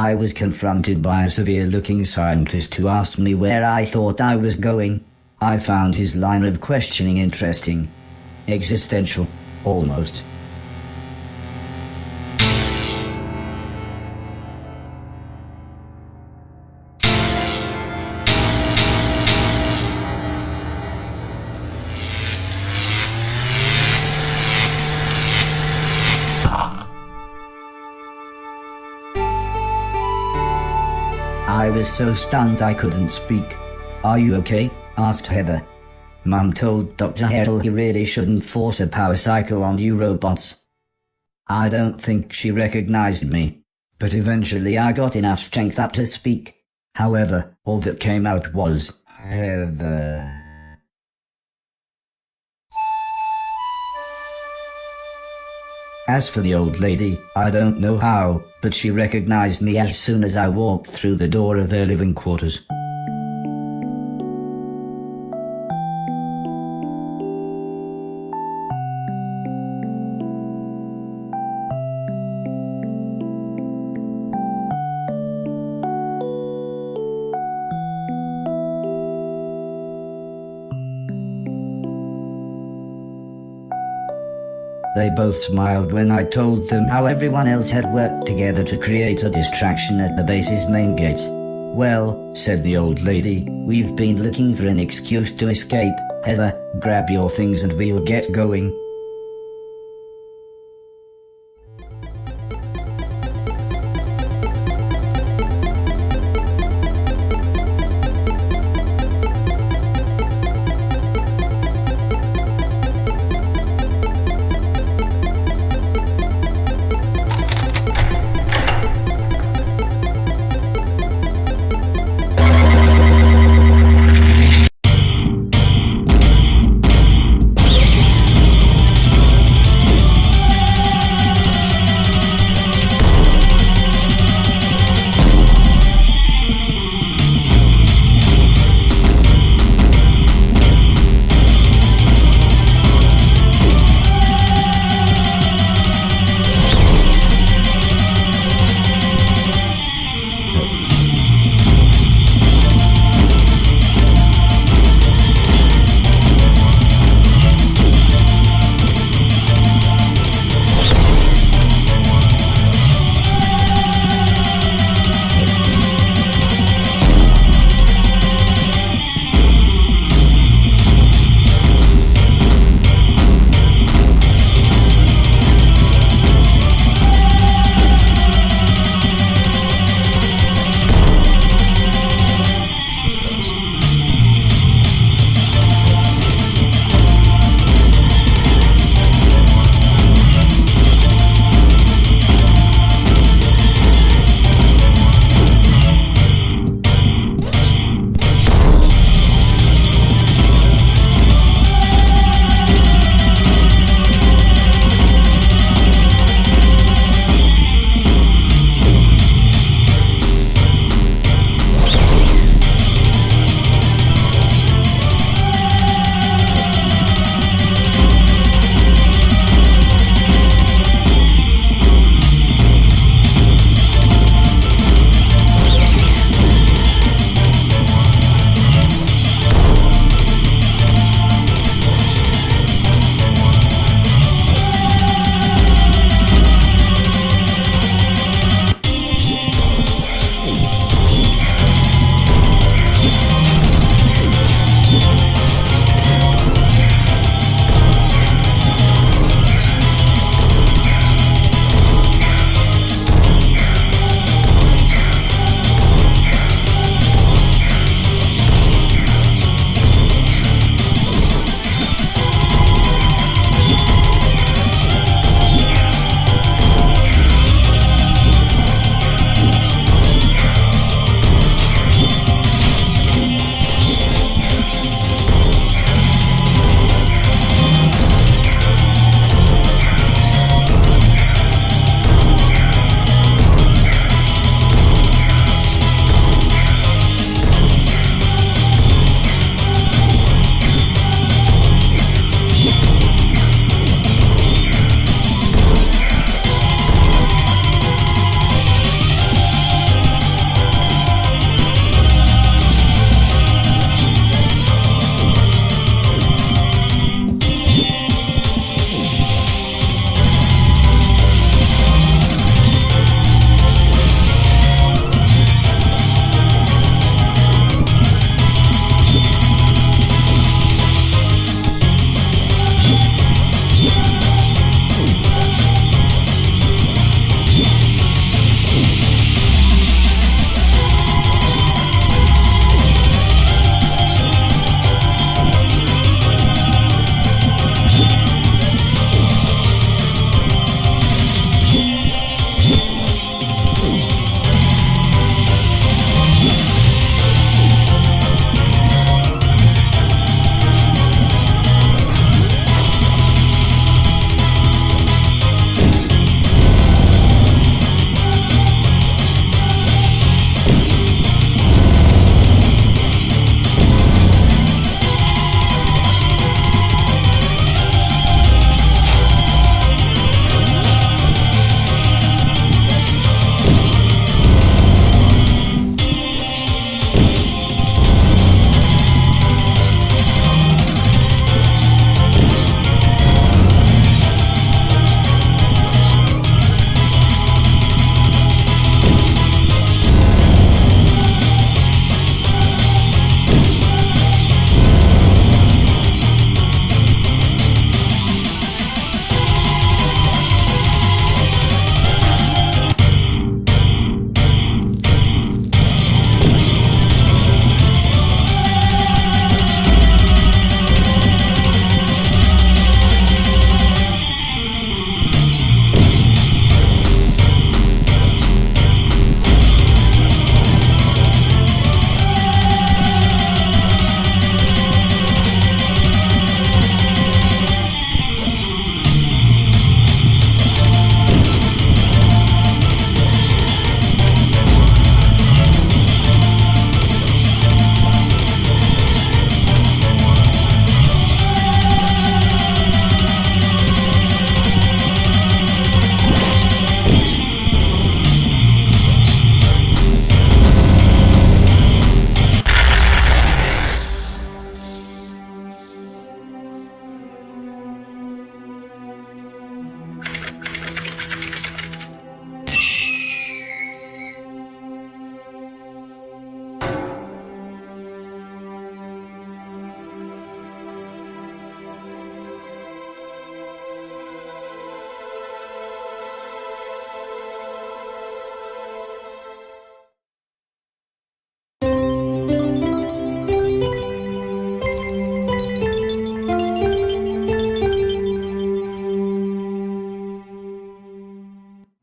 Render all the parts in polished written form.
I was confronted by a severe-looking scientist who asked me where I thought I was going. I found his line of questioning interesting. Existential, almost. I was so stunned I couldn't speak. "Are you okay?" asked Heather. "Mum told Dr. Harrell he really shouldn't force a power cycle on you robots." I don't think she recognized me, but eventually I got enough strength up to speak. However, all that came out was, "Heather." As for the old lady, I don't know how, but she recognized me as soon as I walked through the door of their living quarters. They both smiled when I told them how everyone else had worked together to create a distraction at the base's main gates. "Well," said the old lady, "we've been looking for an excuse to escape. Heather, grab your things and we'll get going."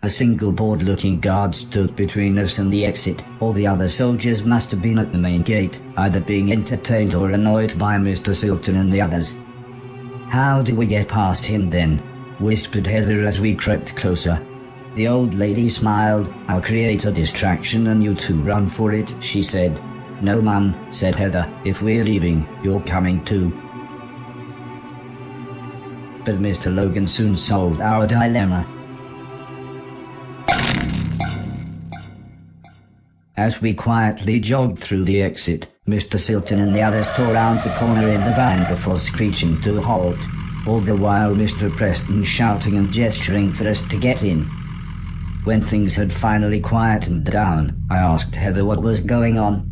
A single bored-looking guard stood between us and the exit. All the other soldiers must have been at the main gate, either being entertained or annoyed by Mr. Silton and the others. "How do we get past him then?" whispered Heather as we crept closer. The old lady smiled. "I'll create a distraction and you two run for it," she said. "No, Mum," said Heather. "If we're leaving, you're coming too." But Mr. Logan soon solved our dilemma. As we quietly jogged through the exit, Mr. Silton and the others tore round the corner in the van before screeching to a halt, all the while Mr. Preston shouting and gesturing for us to get in. When things had finally quietened down, I asked Heather what was going on.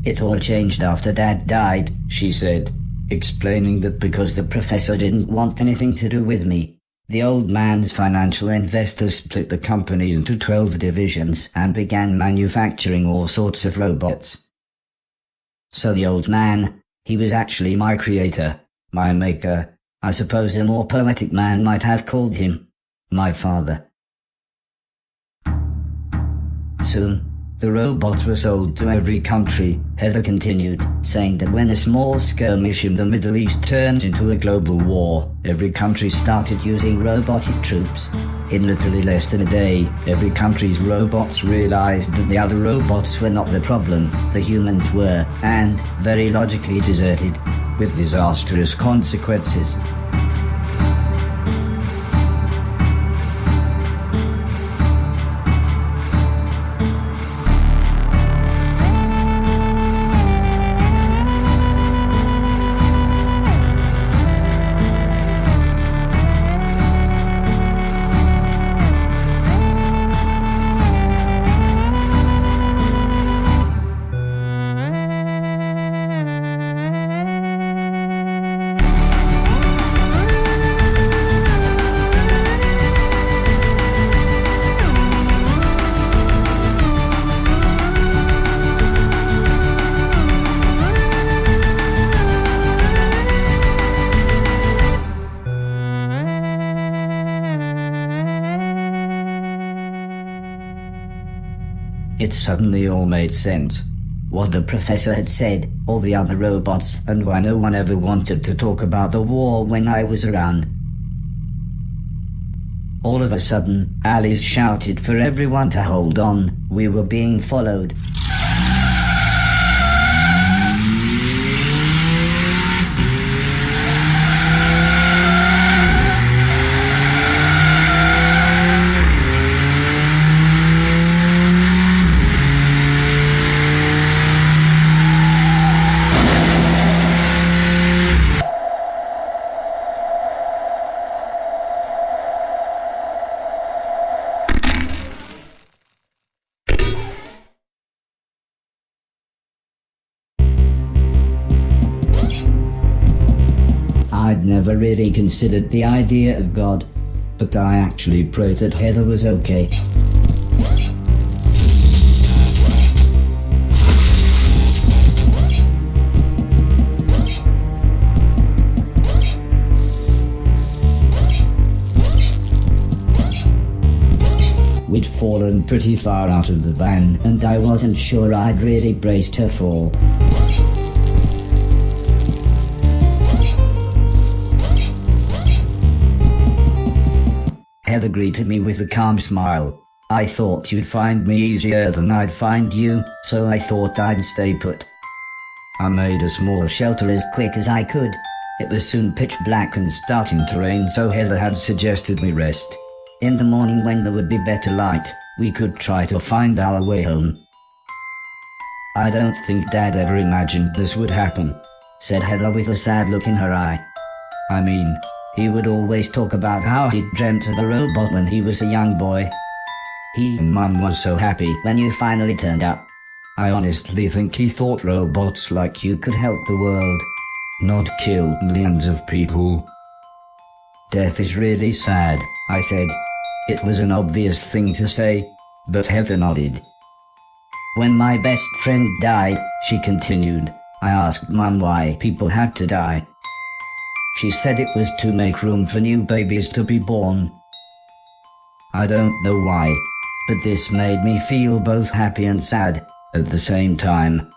"It all changed after Dad died," she said, explaining that because the professor didn't want anything to do with me, the old man's financial investors split the company into 12 divisions and began manufacturing all sorts of robots. So the old man, he was actually my creator, my maker. I suppose a more poetic man might have called him my father. Soon, the robots were sold to every country, Heather continued, saying that when a small skirmish in the Middle East turned into a global war, every country started using robotic troops. In literally less than a day, every country's robots realized that the other robots were not the problem, the humans were, and, very logically, deserted, with disastrous consequences. It suddenly all made sense. What the professor had said, all the other robots, and why no one ever wanted to talk about the war when I was around. All of a sudden, Alice shouted for everyone to hold on. We were being followed. I'd never really considered the idea of God, but I actually prayed that Heather was okay. We'd fallen pretty far out of the van, and I wasn't sure I'd really braced her fall. Heather greeted me with a calm smile. "I thought you'd find me easier than I'd find you, so I thought I'd stay put." I made a small shelter as quick as I could. It was soon pitch black and starting to rain, so Heather had suggested we rest. In the morning, when there would be better light, we could try to find our way home. "I don't think Dad ever imagined this would happen," said Heather with a sad look in her eye. "I mean, he would always talk about how he'd dreamt of a robot when he was a young boy. He and Mum was so happy when you finally turned up. I honestly think he thought robots like you could help the world, not kill millions of people." "Death is really sad," I said. It was an obvious thing to say, but Heather nodded. "When my best friend died," she continued, "I asked Mum why people had to die. She said it was to make room for new babies to be born. I don't know why, but this made me feel both happy and sad at the same time.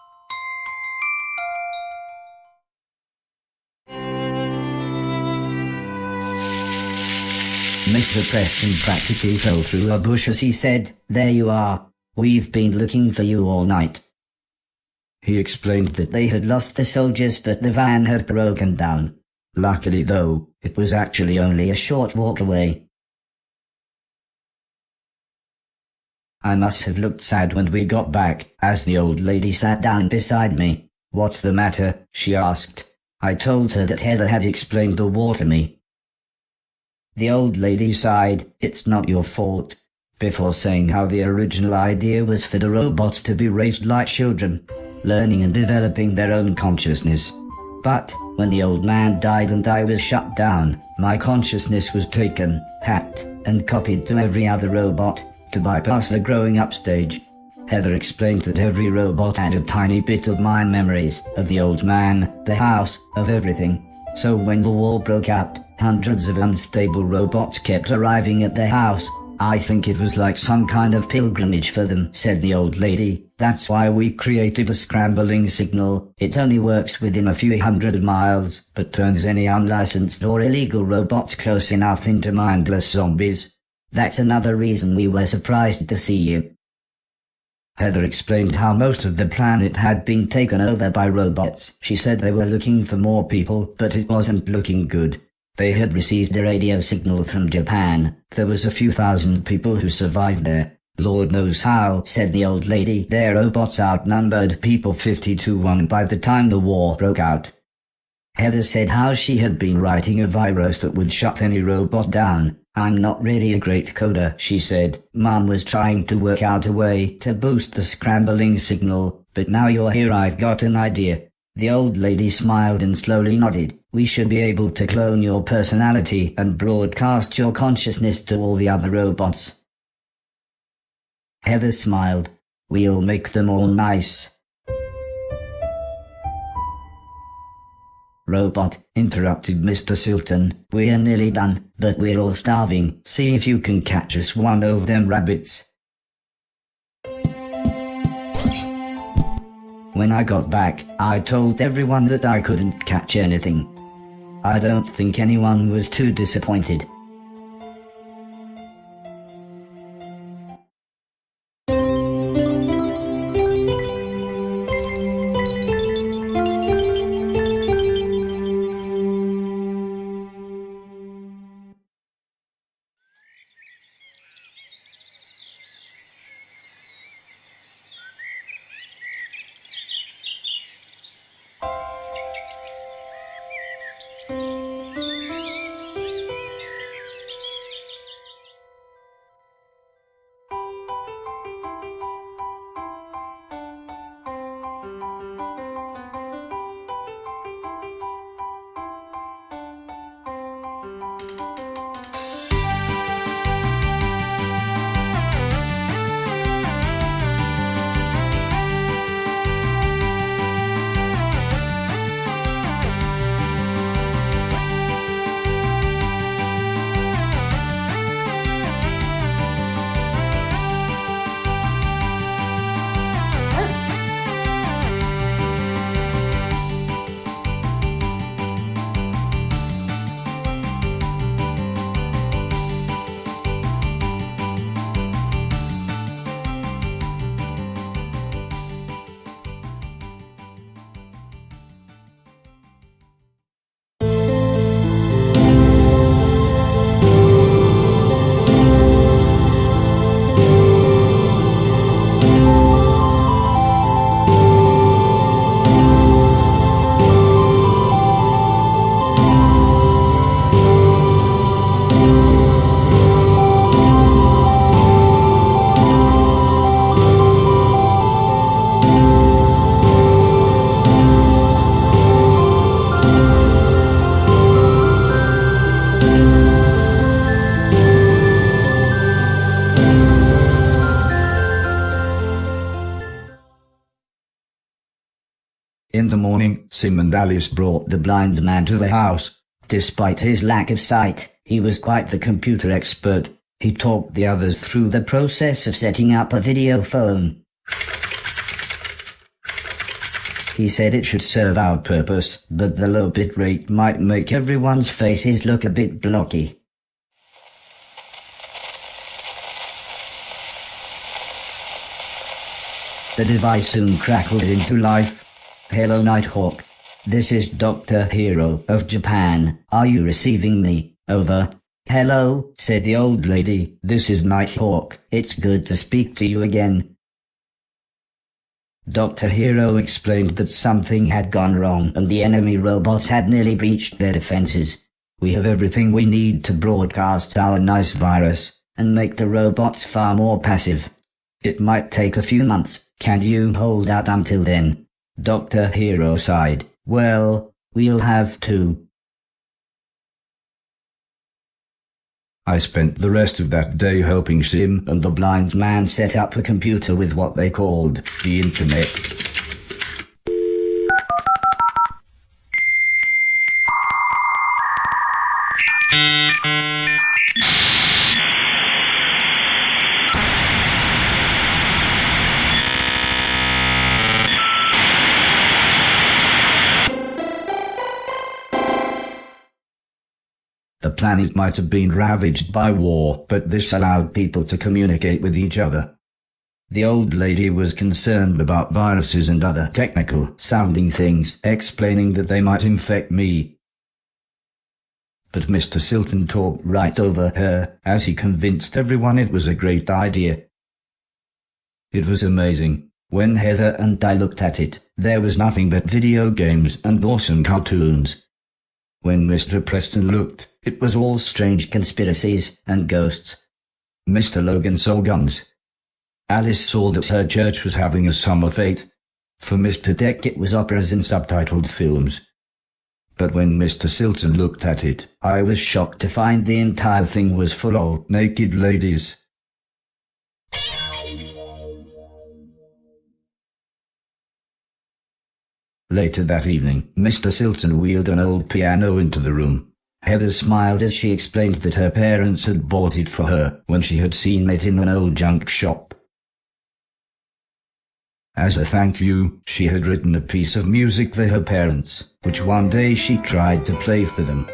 Mr. Preston practically fell through a bush as he said, "There you are. We've been looking for you all night." He explained that they had lost the soldiers but the van had broken down. Luckily though, it was actually only a short walk away. I must have looked sad when we got back, as the old lady sat down beside me. "What's the matter?" she asked. I told her that Heather had explained the war to me. The old lady sighed. "It's not your fault," before saying how the original idea was for the robots to be raised like children, learning and developing their own consciousness. But when the old man died and I was shut down, my consciousness was taken, hacked, and copied to every other robot, to bypass the growing up stage. Heather explained that every robot had a tiny bit of my memories, of the old man, the house, of everything. So when the war broke out, hundreds of unstable robots kept arriving at their house. "I think it was like some kind of pilgrimage for them," said the old lady. "That's why we created a scrambling signal. It only works within a few hundred miles, but turns any unlicensed or illegal robots close enough into mindless zombies. That's another reason we were surprised to see you." Heather explained how most of the planet had been taken over by robots. She said they were looking for more people, but it wasn't looking good. They had received a radio signal from Japan. There was a few thousand people who survived there. "Lord knows how," said the old lady. "Their robots outnumbered people 50-1 by the time the war broke out." Heather said how she had been writing a virus that would shut any robot down. "I'm not really a great coder," she said. "Mum was trying to work out a way to boost the scrambling signal, but now you're here I've got an idea." The old lady smiled and slowly nodded. "We should be able to clone your personality and broadcast your consciousness to all the other robots." Heather smiled. "We'll make them all nice." "Robot," interrupted Mr. Sultan, "we're nearly done, but we're all starving. See if you can catch us one of them rabbits." When I got back, I told everyone that I couldn't catch anything. I don't think anyone was too disappointed. In the morning, Sim and Alice brought the blind man to the house. Despite his lack of sight, he was quite the computer expert. He talked the others through the process of setting up a video phone. He said it should serve our purpose, but the low bit rate might make everyone's faces look a bit blocky. The device soon crackled into life. Hello, Nighthawk. This is Dr. Hero of Japan. Are you receiving me? Over. Hello, said the old lady. This is Nighthawk. It's good to speak to you again. Dr. Hero explained that something had gone wrong and the enemy robots had nearly breached their defenses. We have everything we need to broadcast our nice virus and make the robots far more passive. It might take a few months. Can you hold out until then? Dr. Hero sighed. Well, we'll have to. I spent the rest of that day helping Sim and the blind man set up a computer with what they called the internet. The planet might have been ravaged by war, but this allowed people to communicate with each other. The old lady was concerned about viruses and other technical-sounding things, explaining that they might infect me. But Mr. Silton talked right over her, as he convinced everyone it was a great idea. It was amazing. When Heather and I looked at it, there was nothing but video games and awesome cartoons. When Mr. Preston looked, it was all strange conspiracies and ghosts. Mr. Logan saw guns. Alice saw that her church was having a summer fete. For Mr. Deck it was operas and subtitled films. But when Mr. Silton looked at it, I was shocked to find the entire thing was full of naked ladies. Later that evening, Mr. Silton wheeled an old piano into the room. Heather smiled as she explained that her parents had bought it for her when she had seen it in an old junk shop. As a thank you, she had written a piece of music for her parents, which one day she tried to play for them.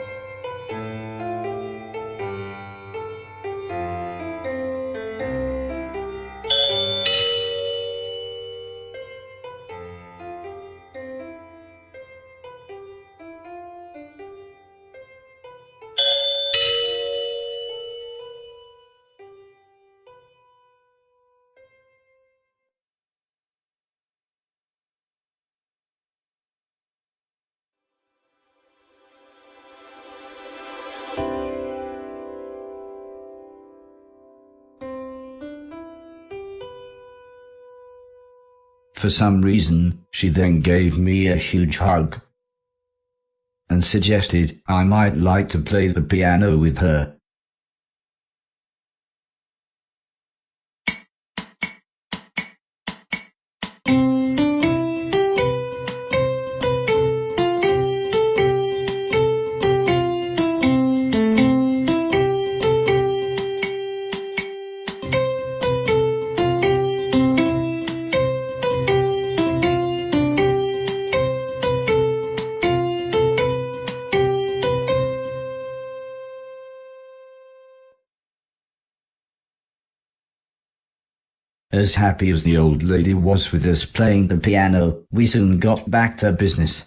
For some reason, she then gave me a huge hug and suggested I might like to play the piano with her. As happy as the old lady was with us playing the piano, we soon got back to business.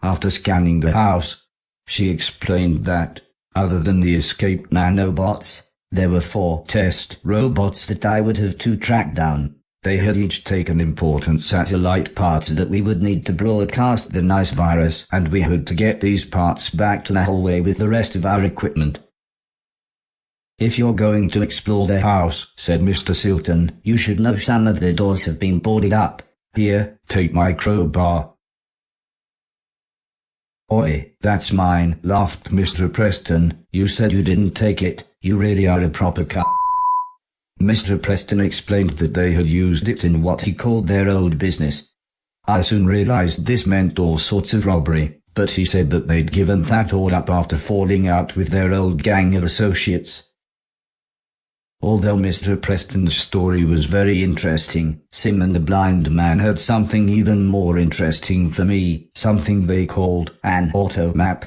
After scanning the house, she explained that, other than the escaped nanobots, there were 4 test robots that I would have to track down. They had each taken important satellite parts that we would need to broadcast the nice virus, and we had to get these parts back to the hallway with the rest of our equipment. If you're going to explore the house, said Mr. Silton, you should know some of the doors have been boarded up. Here, take my crowbar. Oi, that's mine, laughed Mr. Preston. You said you didn't take it. You really are a proper c***. Mr. Preston explained that they had used it in what he called their old business. I soon realized this meant all sorts of robbery, but he said that they'd given that all up after falling out with their old gang of associates. Although Mr. Preston's story was very interesting, Simon the blind man had something even more interesting for me, something they called an auto map.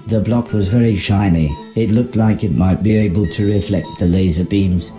The block was very shiny. It looked like it might be able to reflect the laser beams.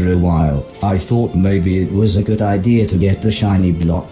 after a while, I thought maybe it was a good idea to get the shiny block.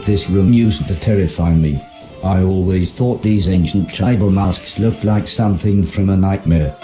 This room used to terrify me. I always thought these ancient tribal masks looked like something from a nightmare.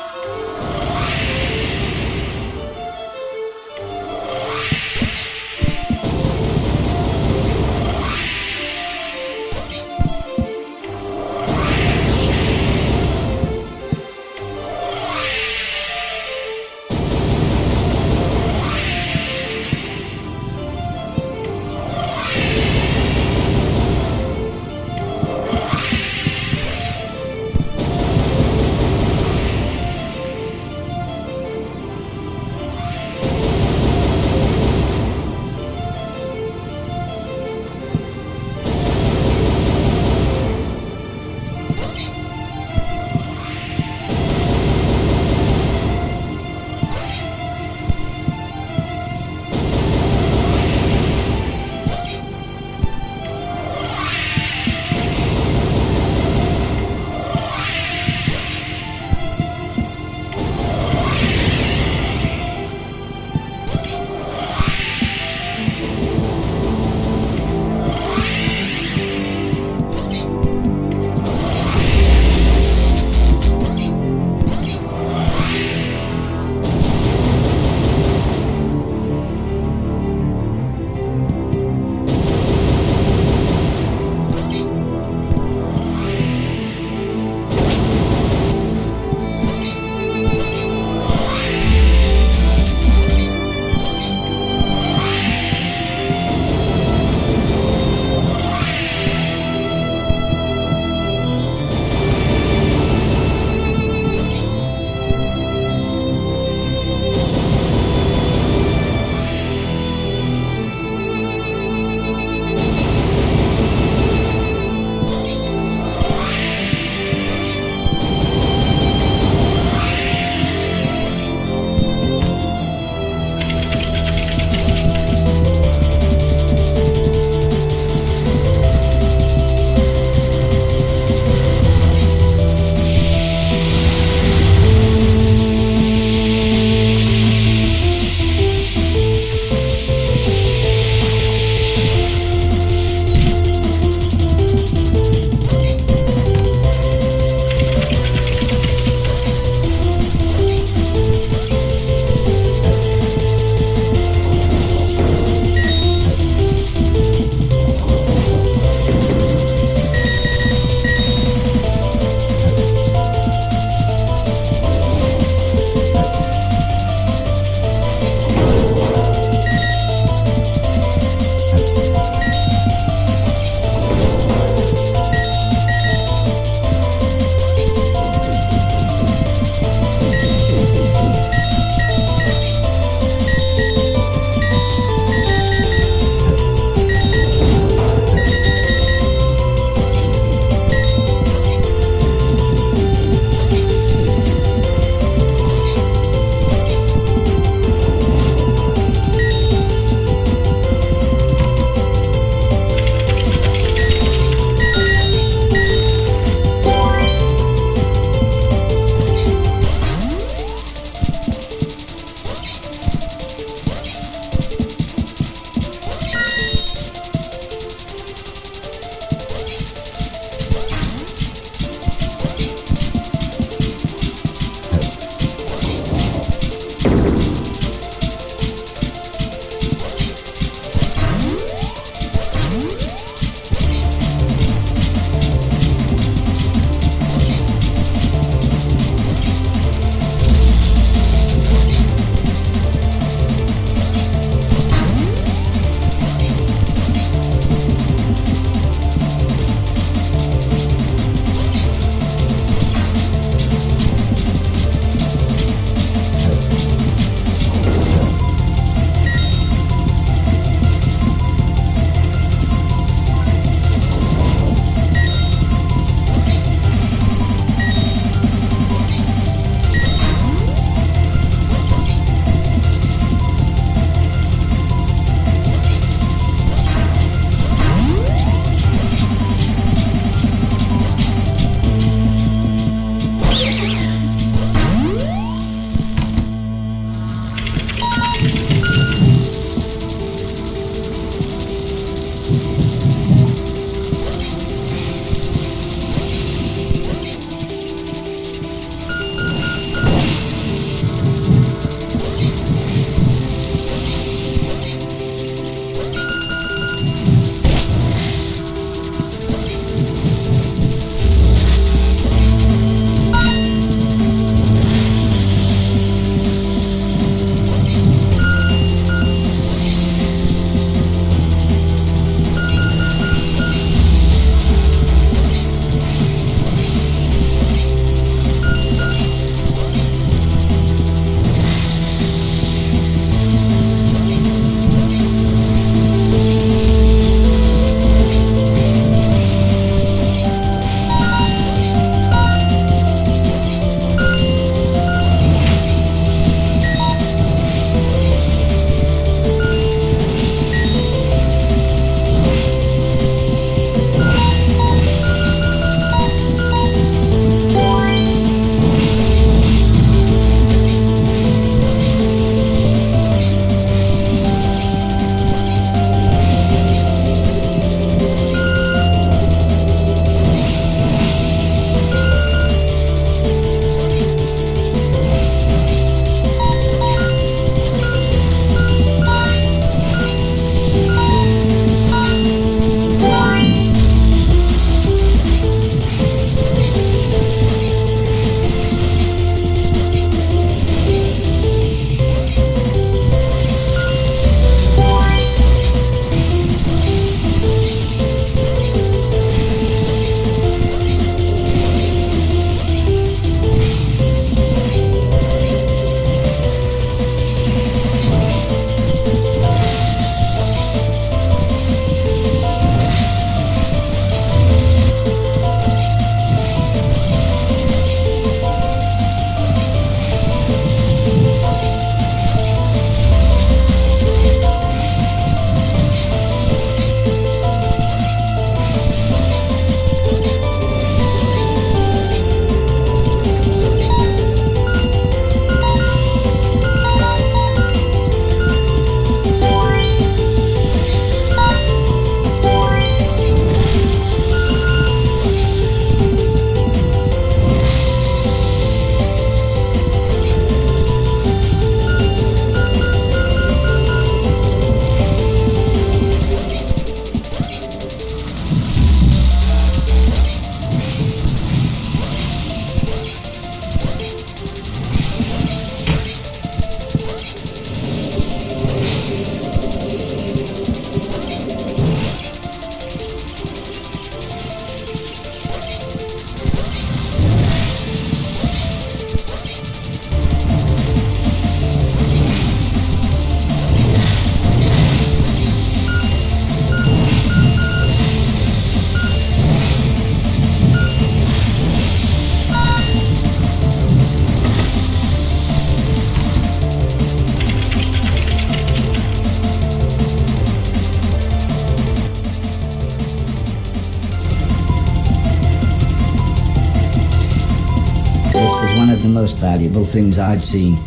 most valuable things I'd seen.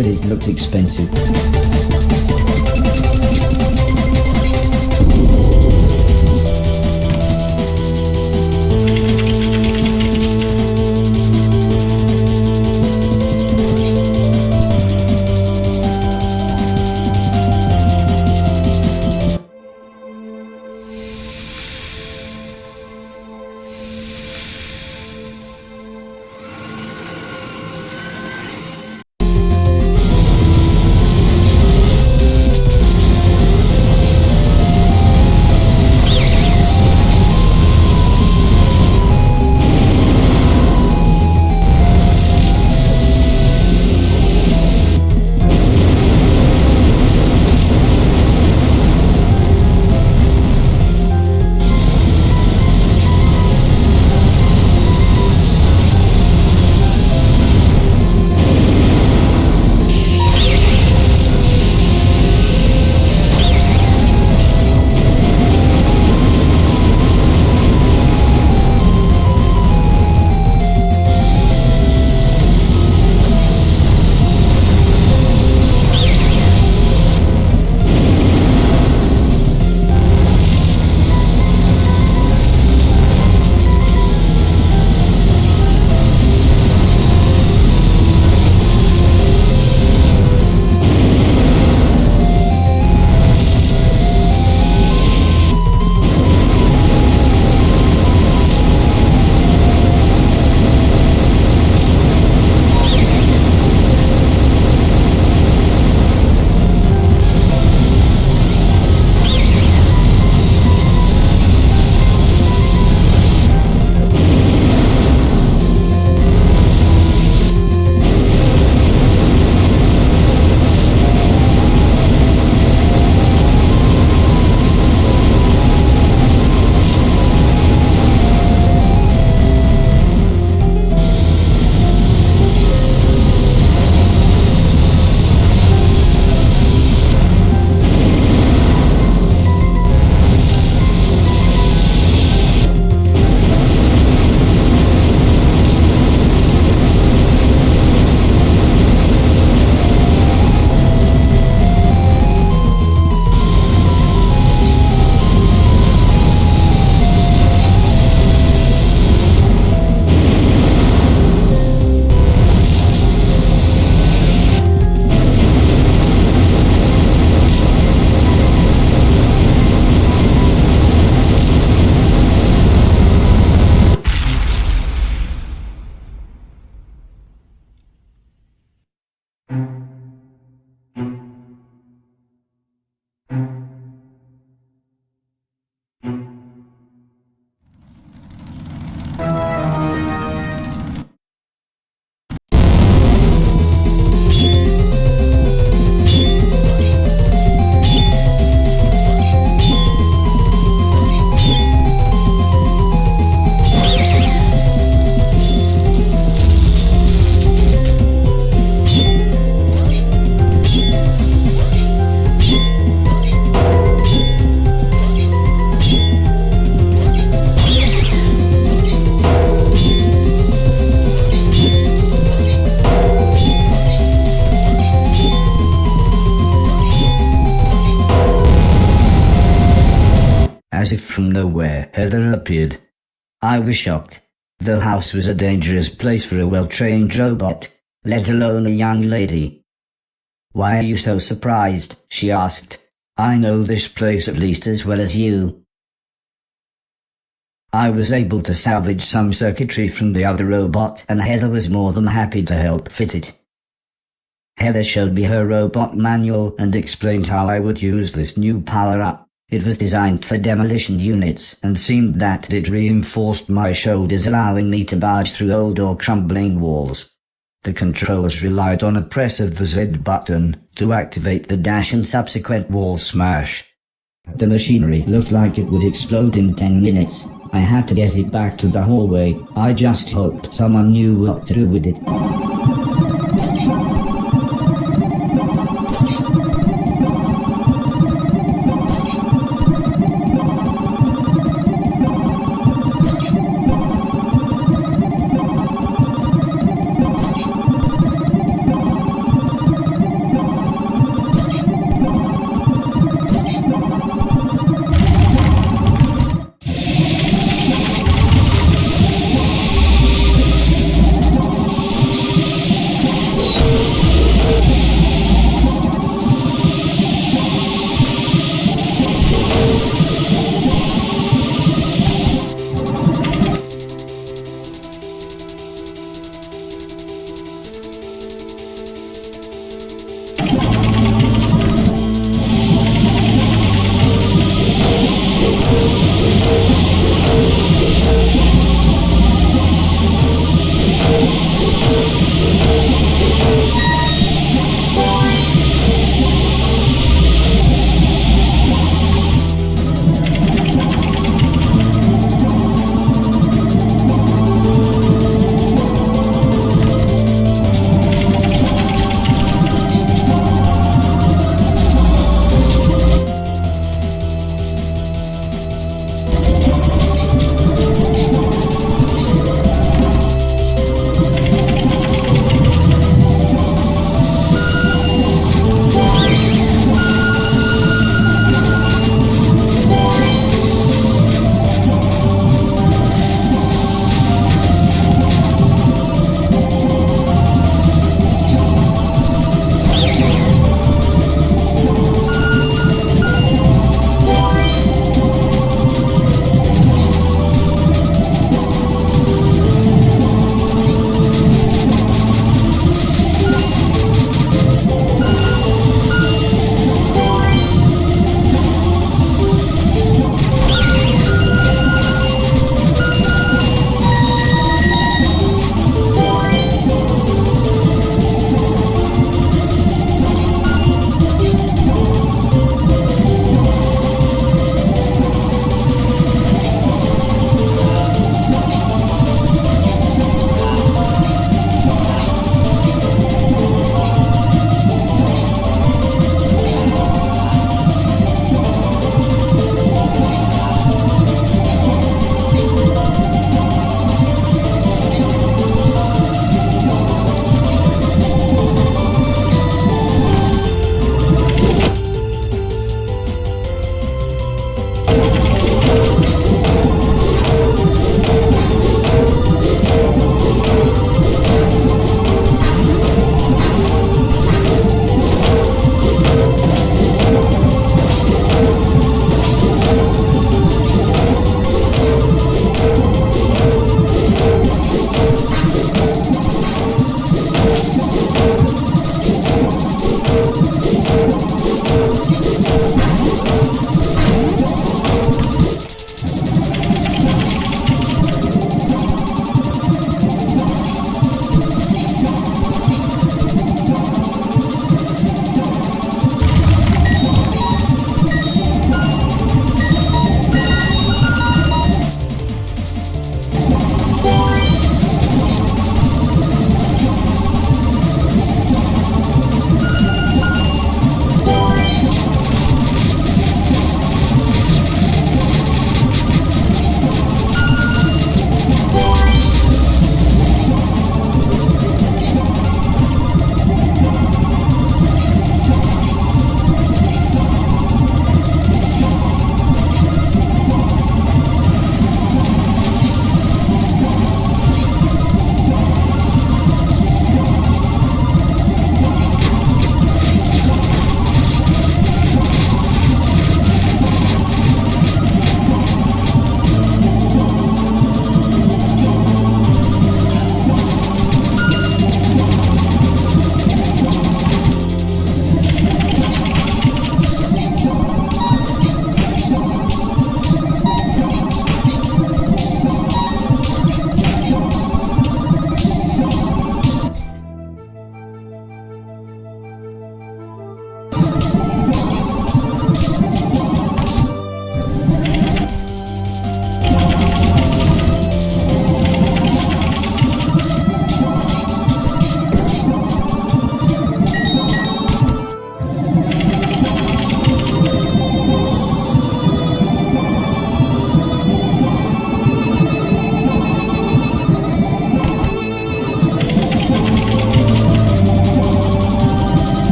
but it looked expensive. As if from nowhere, Heather appeared. I was shocked. The house was a dangerous place for a well-trained robot, let alone a young lady. "Why are you so surprised?" she asked. "I know this place at least as well as you." I was able to salvage some circuitry from the other robot, and Heather was more than happy to help fit it. Heather showed me her robot manual and explained how I would use this new power-up. It was designed for demolition units and seemed that it reinforced my shoulders, allowing me to barge through old or crumbling walls. The controls relied on a press of the Z button to activate the dash and subsequent wall smash. The machinery looked like it would explode in 10 minutes. I had to get it back to the hallway. I just hoped someone knew what to do with it.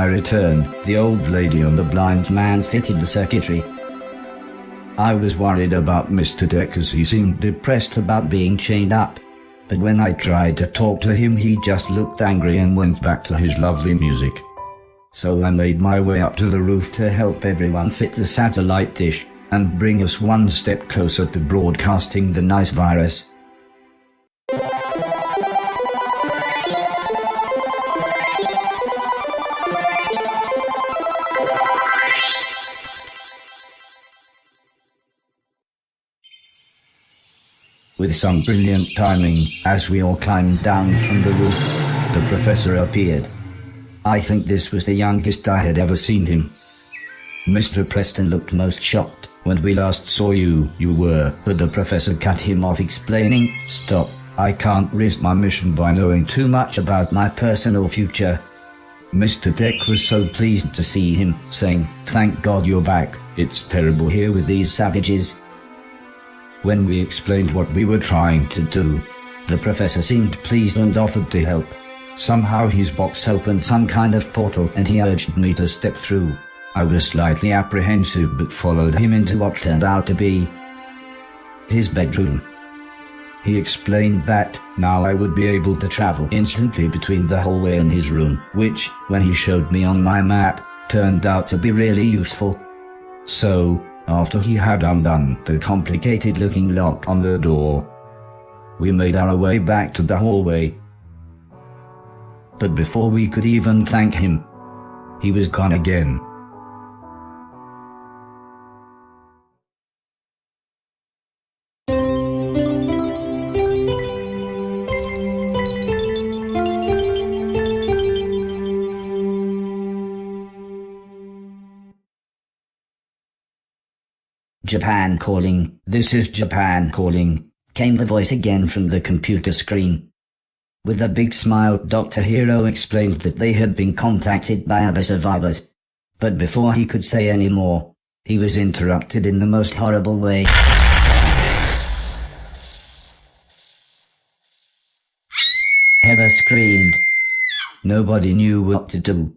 my return, the old lady and the blind man fitted the secretary. I was worried about Mr. Deck as he seemed depressed about being chained up. But when I tried to talk to him, he just looked angry and went back to his lovely music. So I made my way up to the roof to help everyone fit the satellite dish and bring us one step closer to broadcasting the nice virus. With some brilliant timing, as we all climbed down from the roof, the professor appeared. I think this was the youngest I had ever seen him. Mr. Preston looked most shocked. When we last saw you were, but the professor cut him off, explaining, "Stop, I can't risk my mission by knowing too much about my personal future." Mr. Deck was so pleased to see him, saying, "Thank God you're back, it's terrible here with these savages." When we explained what we were trying to do, the professor seemed pleased and offered to help. Somehow his box opened some kind of portal and he urged me to step through. I was slightly apprehensive but followed him into what turned out to be his bedroom. He explained that now I would be able to travel instantly between the hallway and his room, which, when he showed me on my map, turned out to be really useful. So, after he had undone the complicated-looking lock on the door, we made our way back to the hallway. But before we could even thank him, he was gone again. "Japan calling, this is Japan calling," came the voice again from the computer screen. With a big smile, Dr. Hero explained that they had been contacted by other survivors. But before he could say any more, he was interrupted in the most horrible way. Heather screamed. Nobody knew what to do.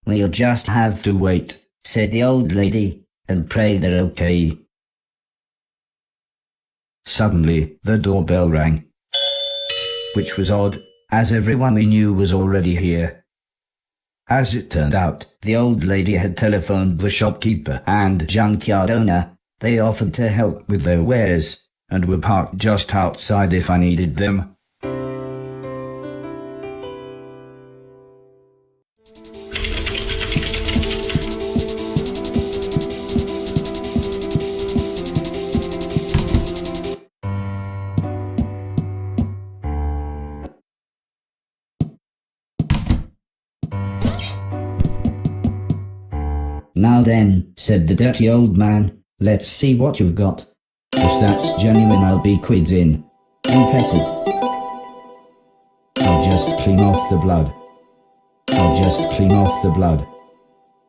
"We'll just have to wait," said the old lady, "and pray they're okay." Suddenly, the doorbell rang, which was odd, as everyone we knew was already here. As it turned out, the old lady had telephoned the shopkeeper and junkyard owner. They offered to help with their wares, and were parked just outside if I needed them. "Now then," said the dirty old man, "let's see what you've got. If that's genuine, I'll be quids in." Impressive. "I'll just clean off the blood. I'll just clean off the blood.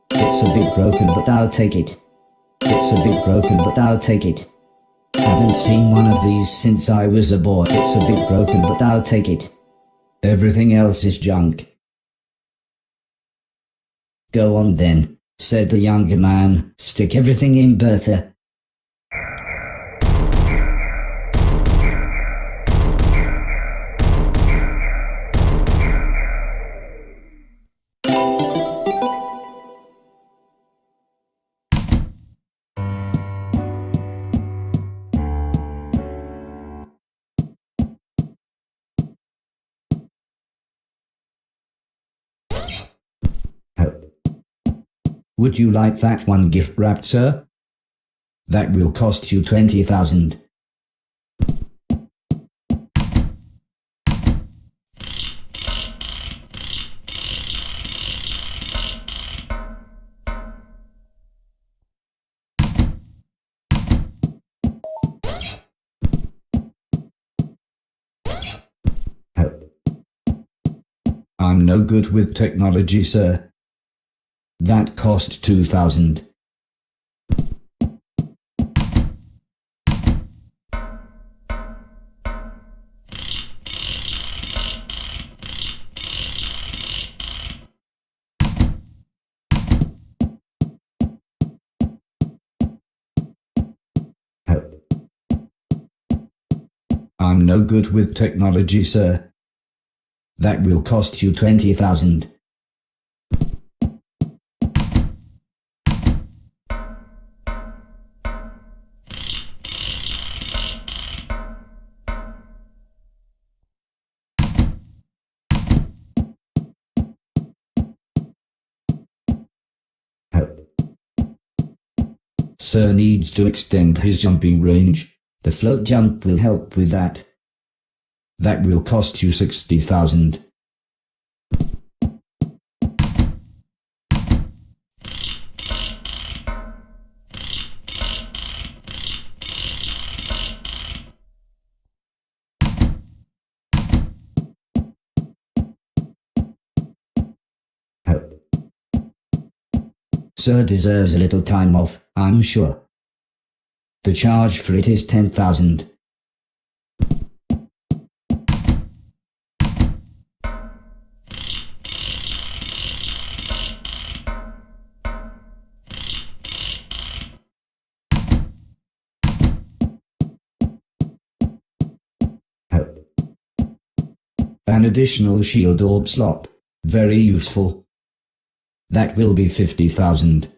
It's a bit broken, but I'll take it. It's a bit broken, but I'll take it. Haven't seen one of these since I was a boy. It's a bit broken, but I'll take it. Everything else is junk." "Go on then," said the younger man, "stick everything in, Bertha." "Would you like that one gift wrapped, sir? That will cost you 20,000. "I'm no good with technology, sir. That cost 2,000. I'm no good with technology, sir. That will cost you 20,000. Sir needs to extend his jumping range. The float jump will help with that. That will cost you 60,000. Sir deserves a little time off, I'm sure. The charge for it is 10,000. An additional shield orb slot. Very useful. That will be 50,000.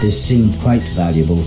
This seemed quite valuable.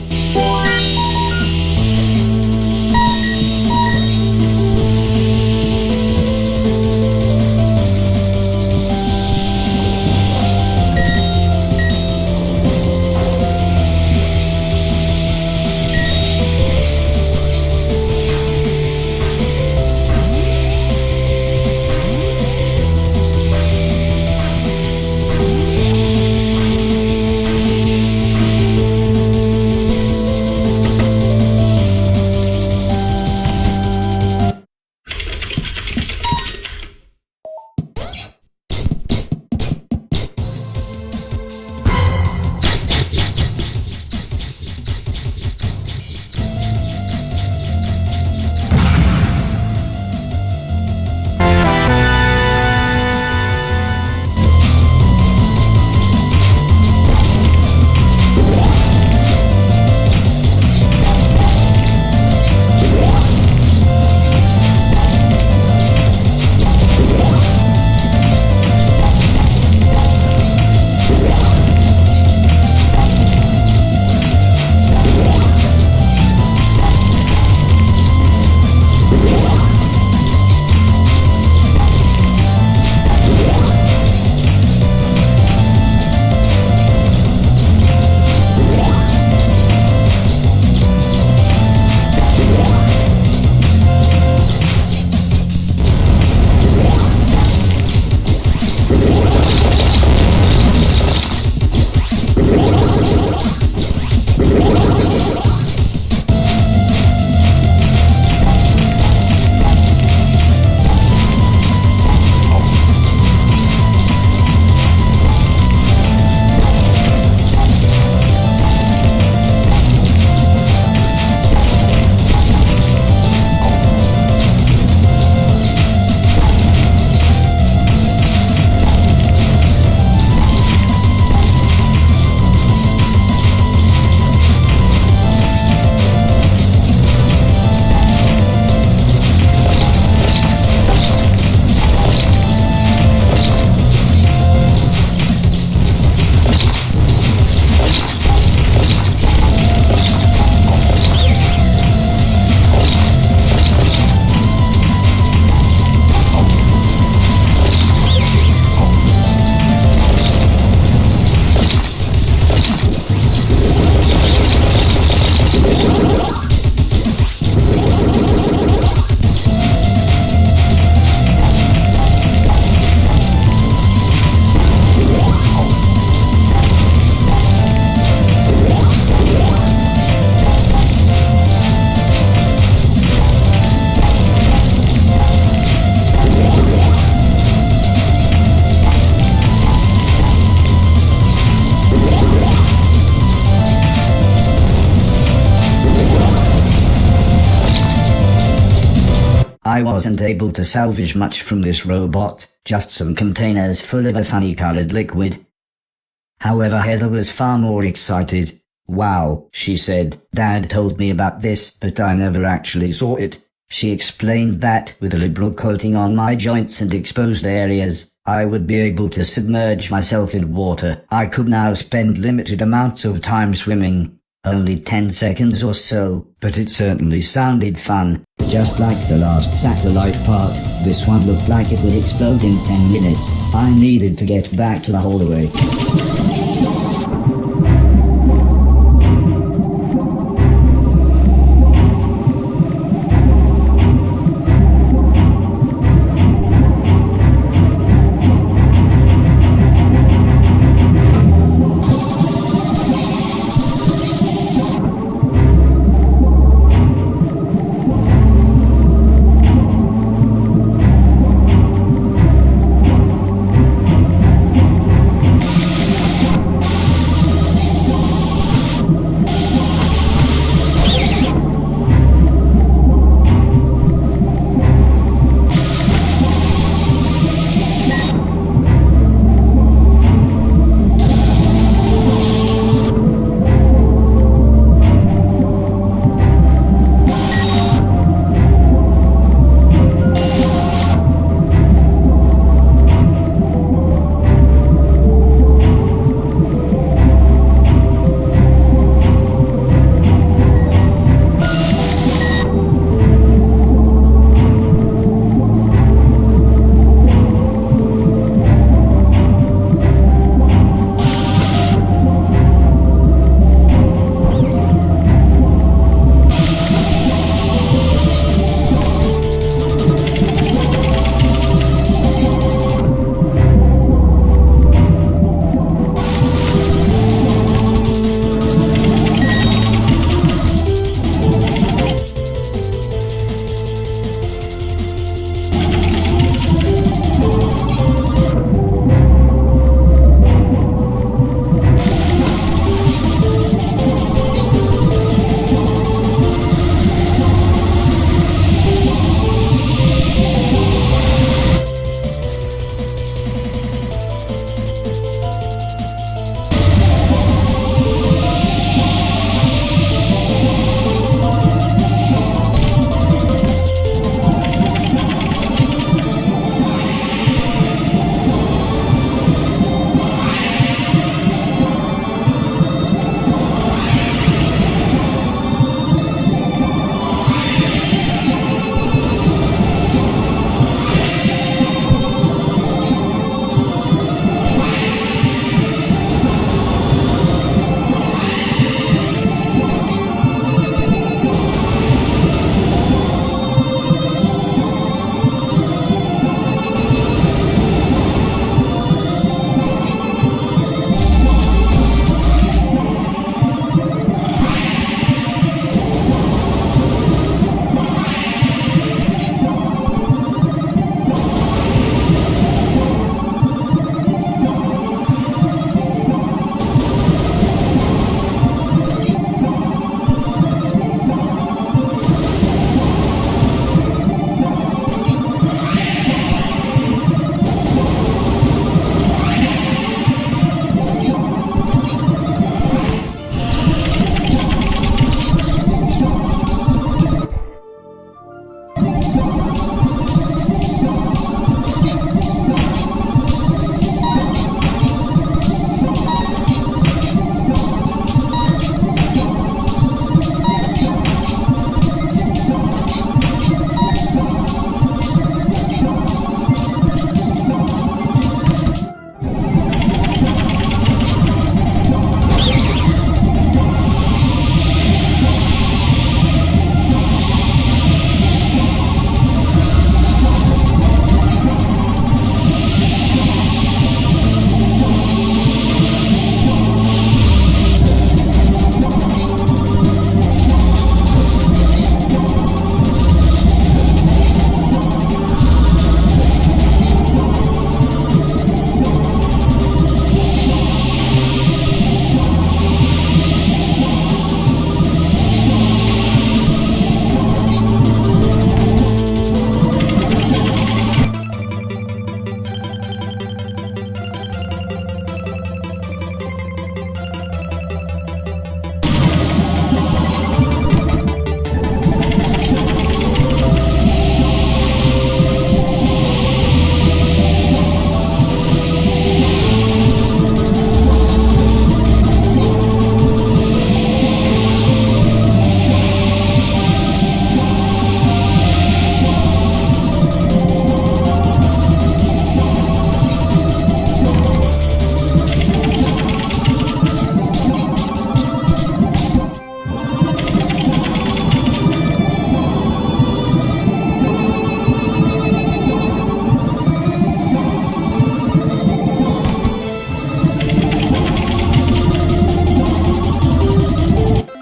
I wasn't able to salvage much from this robot, just some containers full of a funny-colored liquid. However, Heather was far more excited. "Wow," she said, "Dad told me about this, but I never actually saw it." She explained that, with a liberal coating on my joints and exposed areas, I would be able to submerge myself in water. I could now spend limited amounts of time swimming. Only 10 seconds or so, but it certainly sounded fun. Just like the last satellite part, this one looked like it would explode in 10 minutes. I needed to get back to the hallway.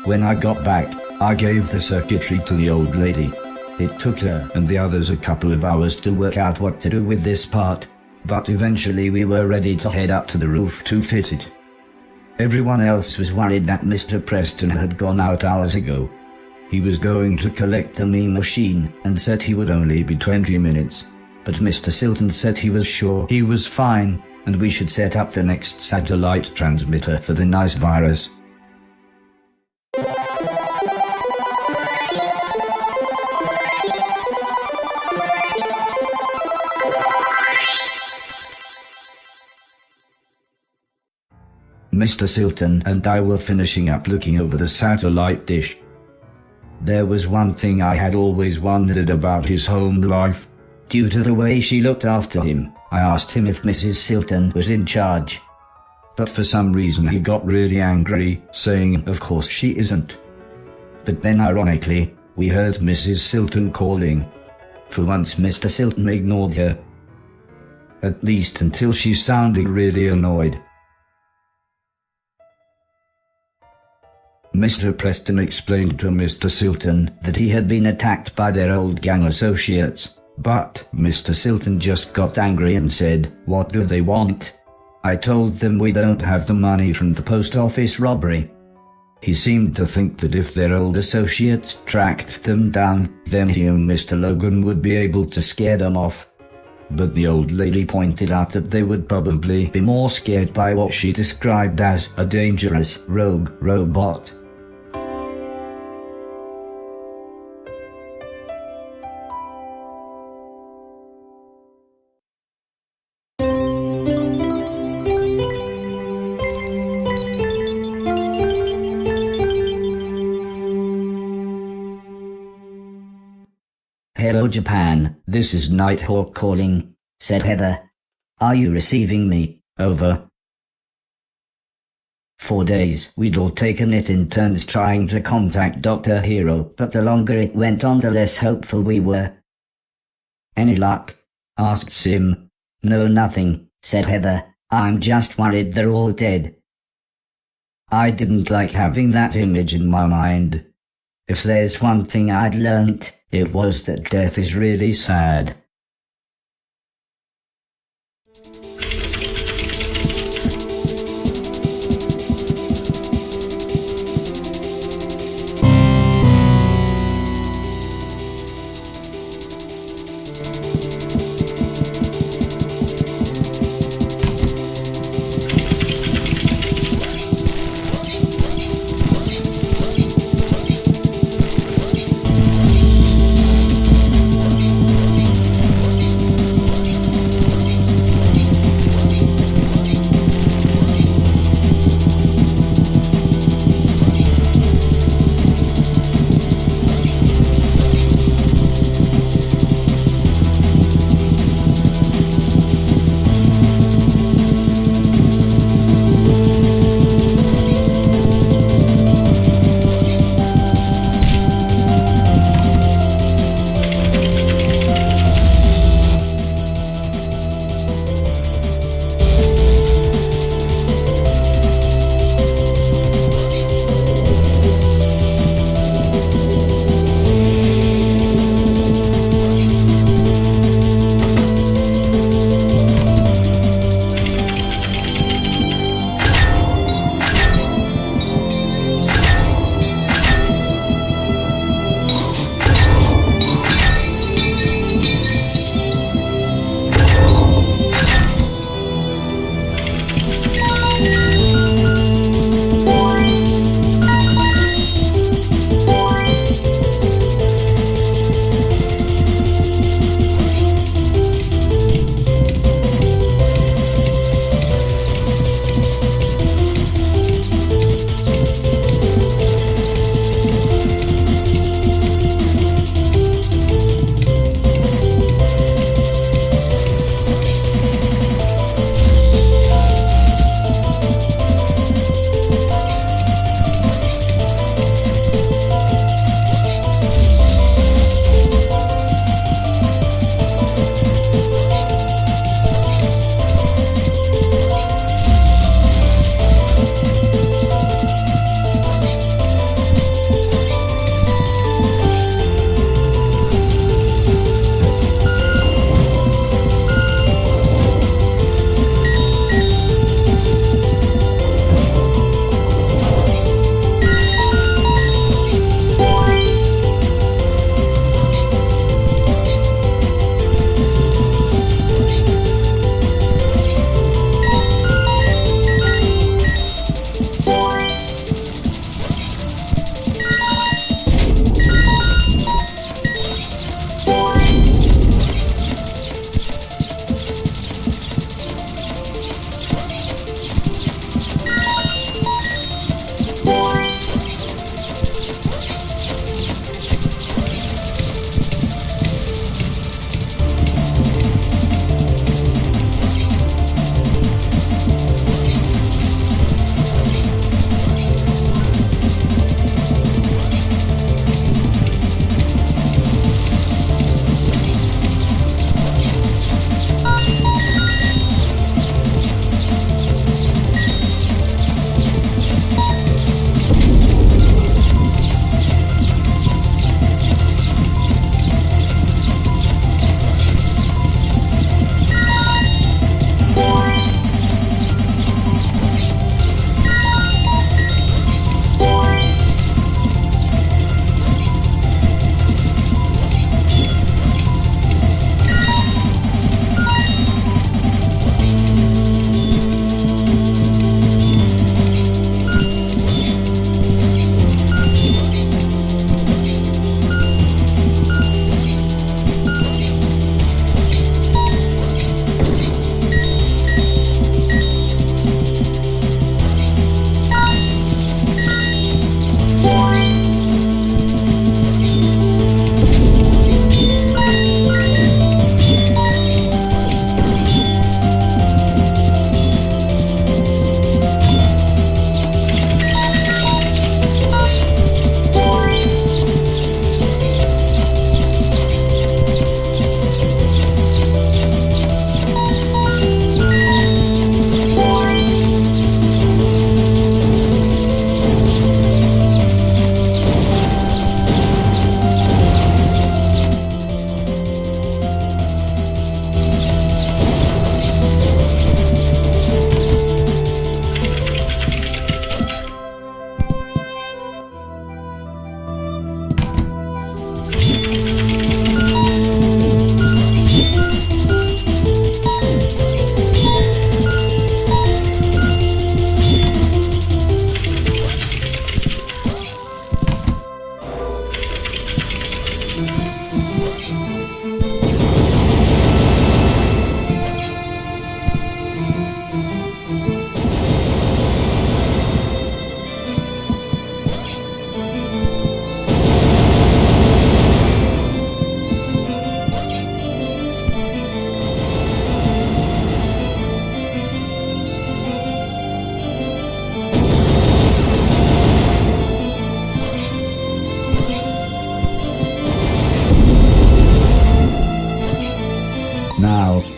When I got back, I gave the circuitry to the old lady. It took her and the others a couple of hours to work out what to do with this part, but eventually we were ready to head up to the roof to fit it. Everyone else was worried that Mr. Preston had gone out hours ago. He was going to collect the me machine and said he would only be 20 minutes, but Mr. Silton said he was sure he was fine and we should set up the next satellite transmitter for the nice virus. Mr. Silton and I were finishing up looking over the satellite dish. There was one thing I had always wondered about his home life. Due to the way she looked after him, I asked him if Mrs. Silton was in charge. But for some reason he got really angry, saying of course she isn't. But then ironically, we heard Mrs. Silton calling. For once Mr. Silton ignored her. At least until she sounded really annoyed. Mr. Preston explained to Mr. Silton that he had been attacked by their old gang associates, but Mr. Silton just got angry and said, "What do they want?" I told them we don't have the money from the post office robbery. He seemed to think that if their old associates tracked them down, then he and Mr. Logan would be able to scare them off. But the old lady pointed out that they would probably be more scared by what she described as a dangerous rogue robot. "Hello Japan, this is Nighthawk calling," said Heather. "Are you receiving me? Over." For days we'd all taken it in turns trying to contact Dr. Hero, but the longer it went on the less hopeful we were. "Any luck?" asked Sim. "No, nothing," said Heather. "I'm just worried they're all dead." I didn't like having that image in my mind. If there's one thing I'd learnt, it was that death is really sad.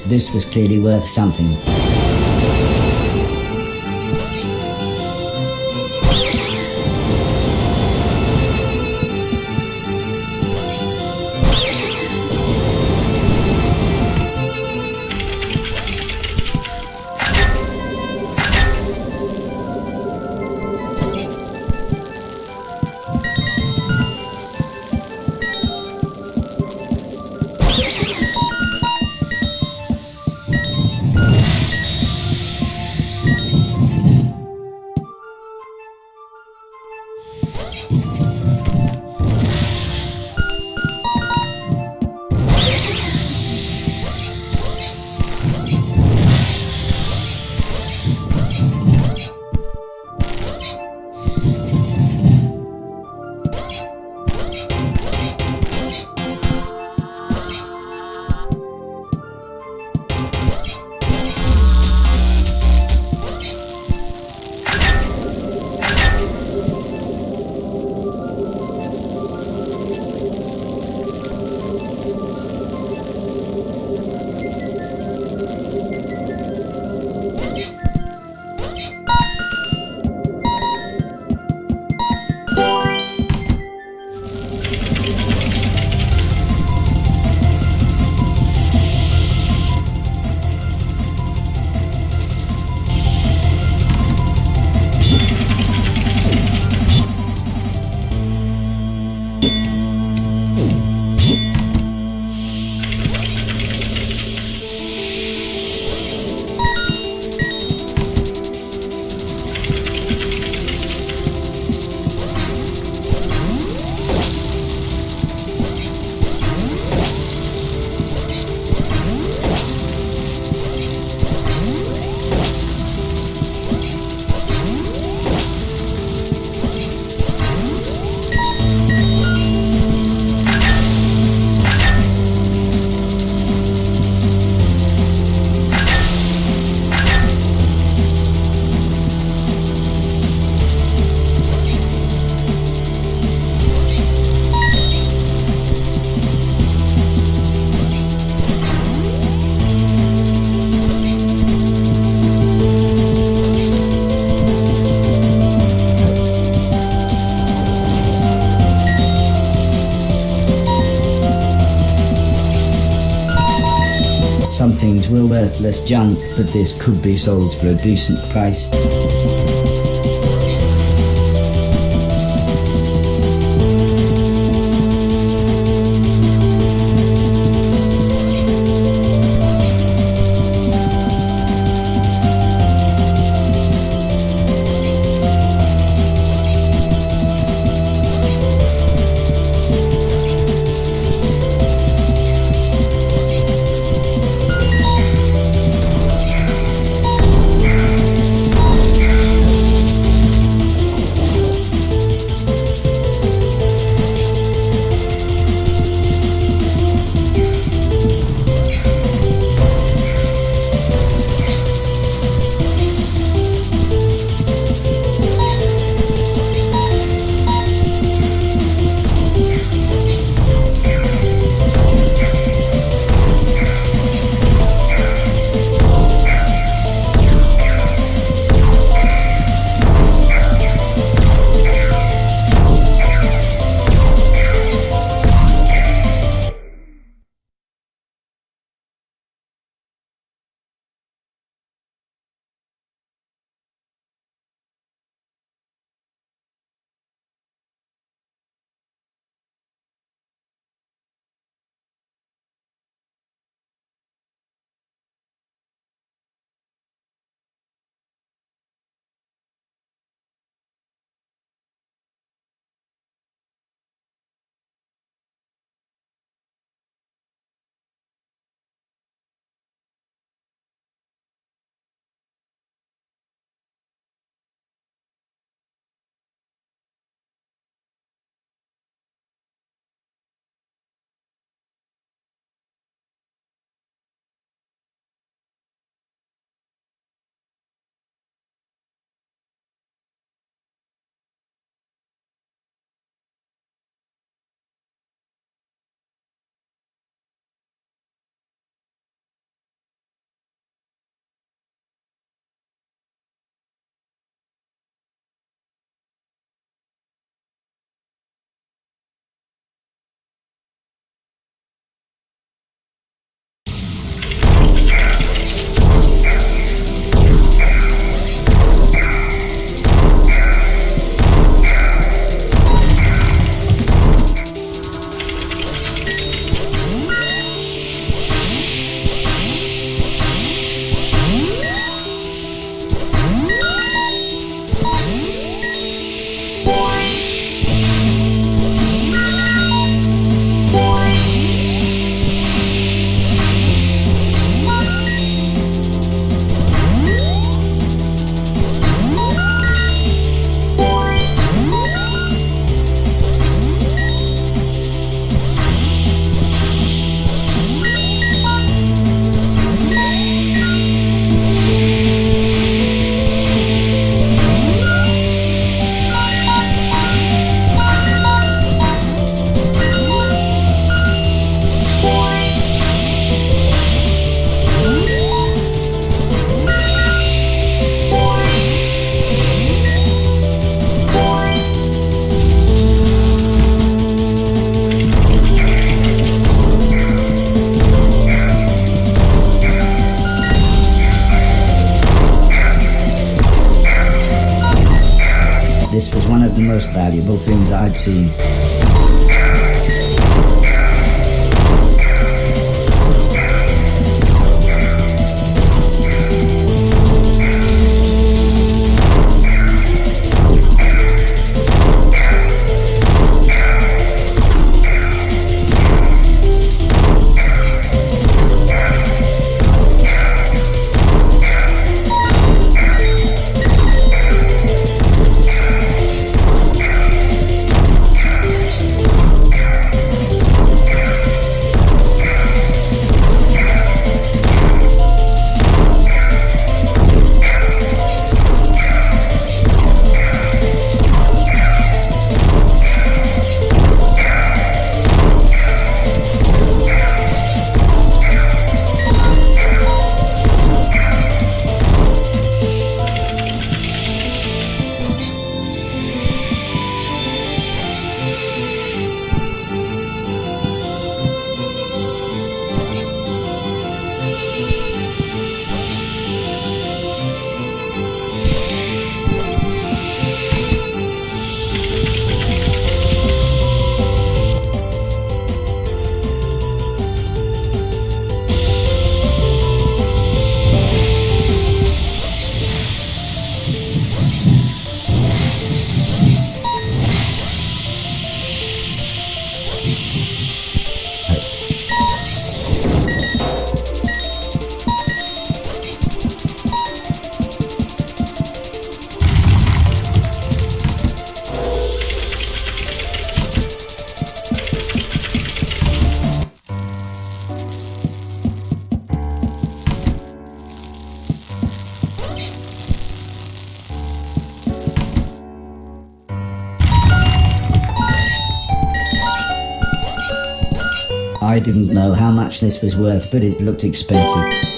This was clearly worth something. Some things were worthless junk, but this could be sold for a decent price. one of the most valuable things I'd seen. I didn't know how much this was worth, but it looked expensive.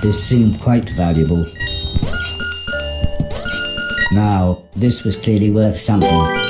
This seemed quite valuable. Now, this was clearly worth something.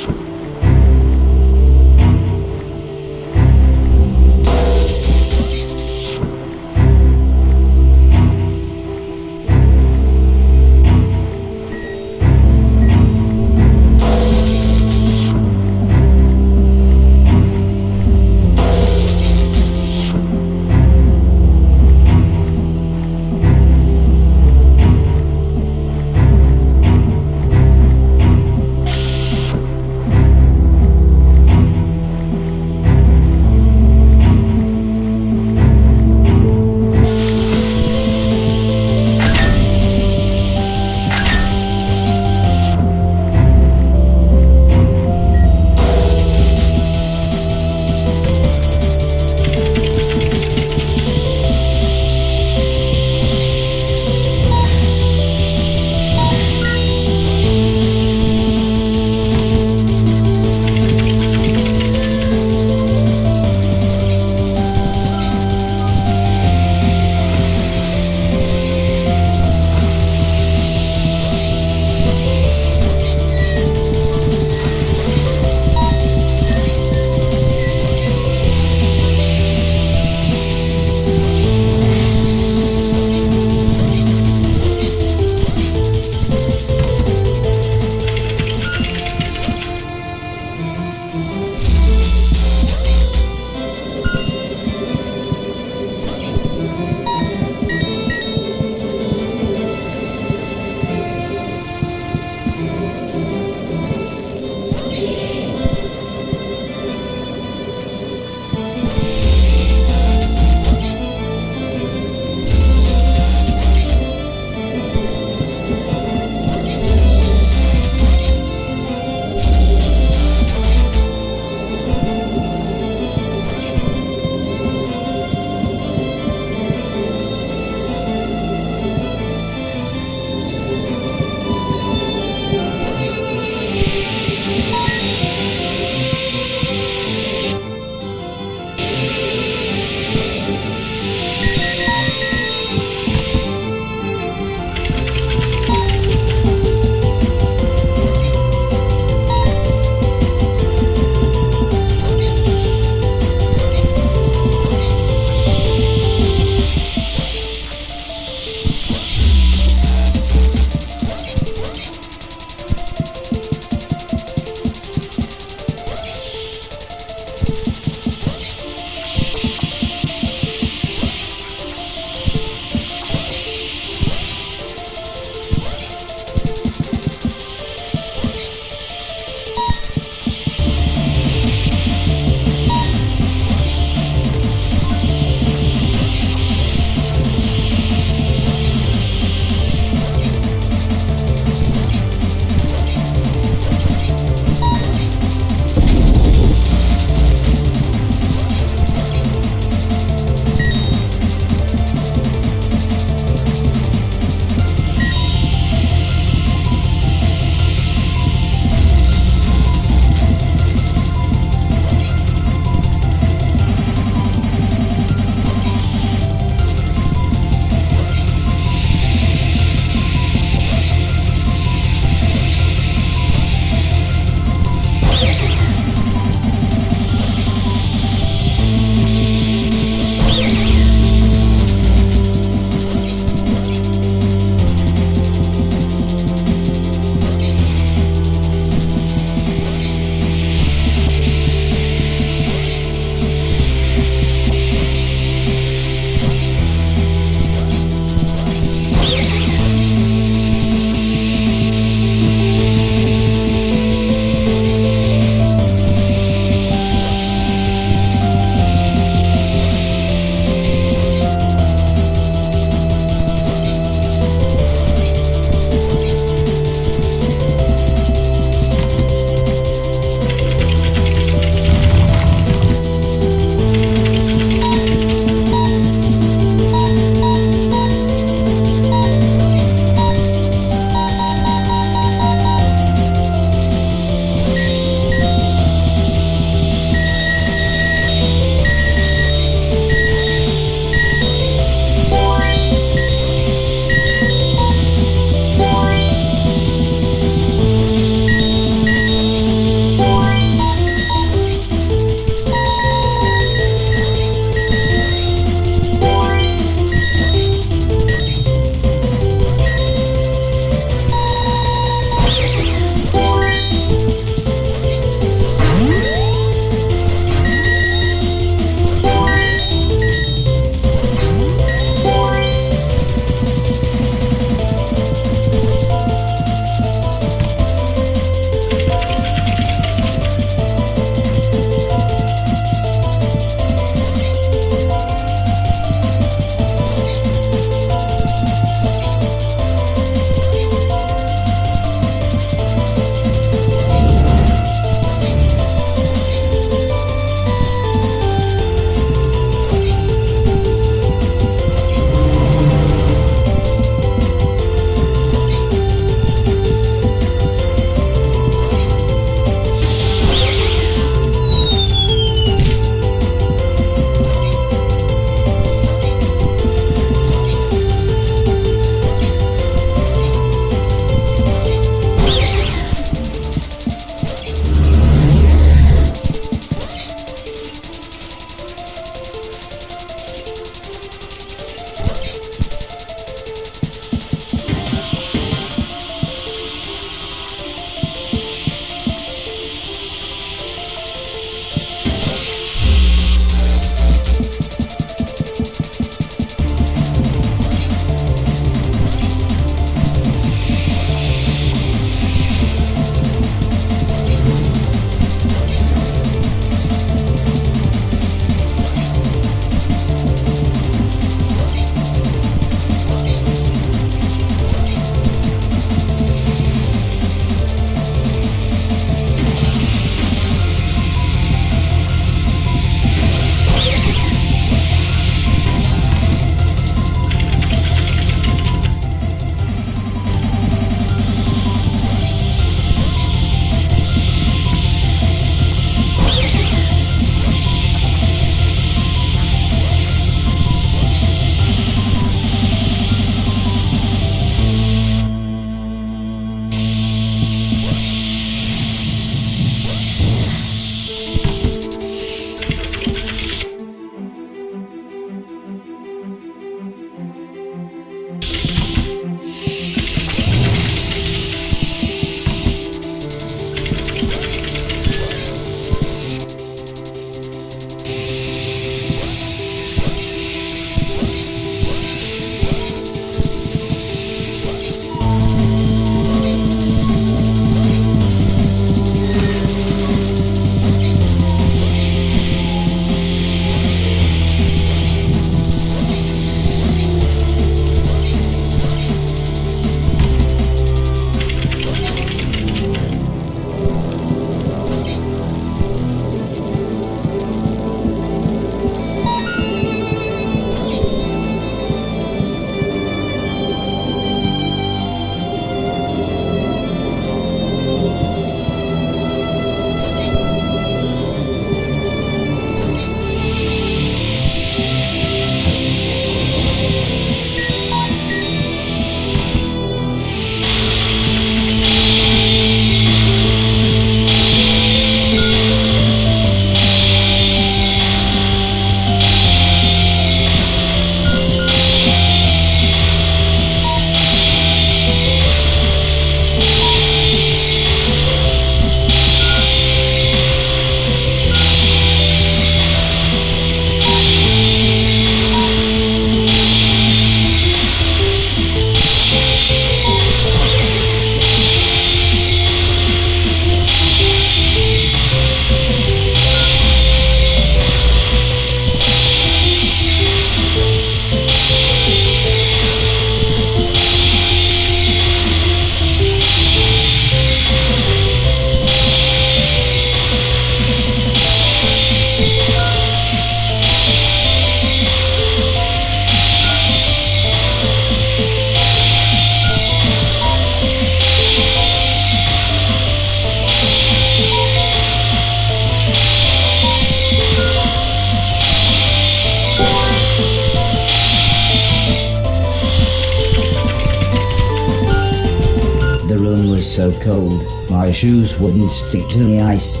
The room was so cold, my shoes wouldn't stick to the ice.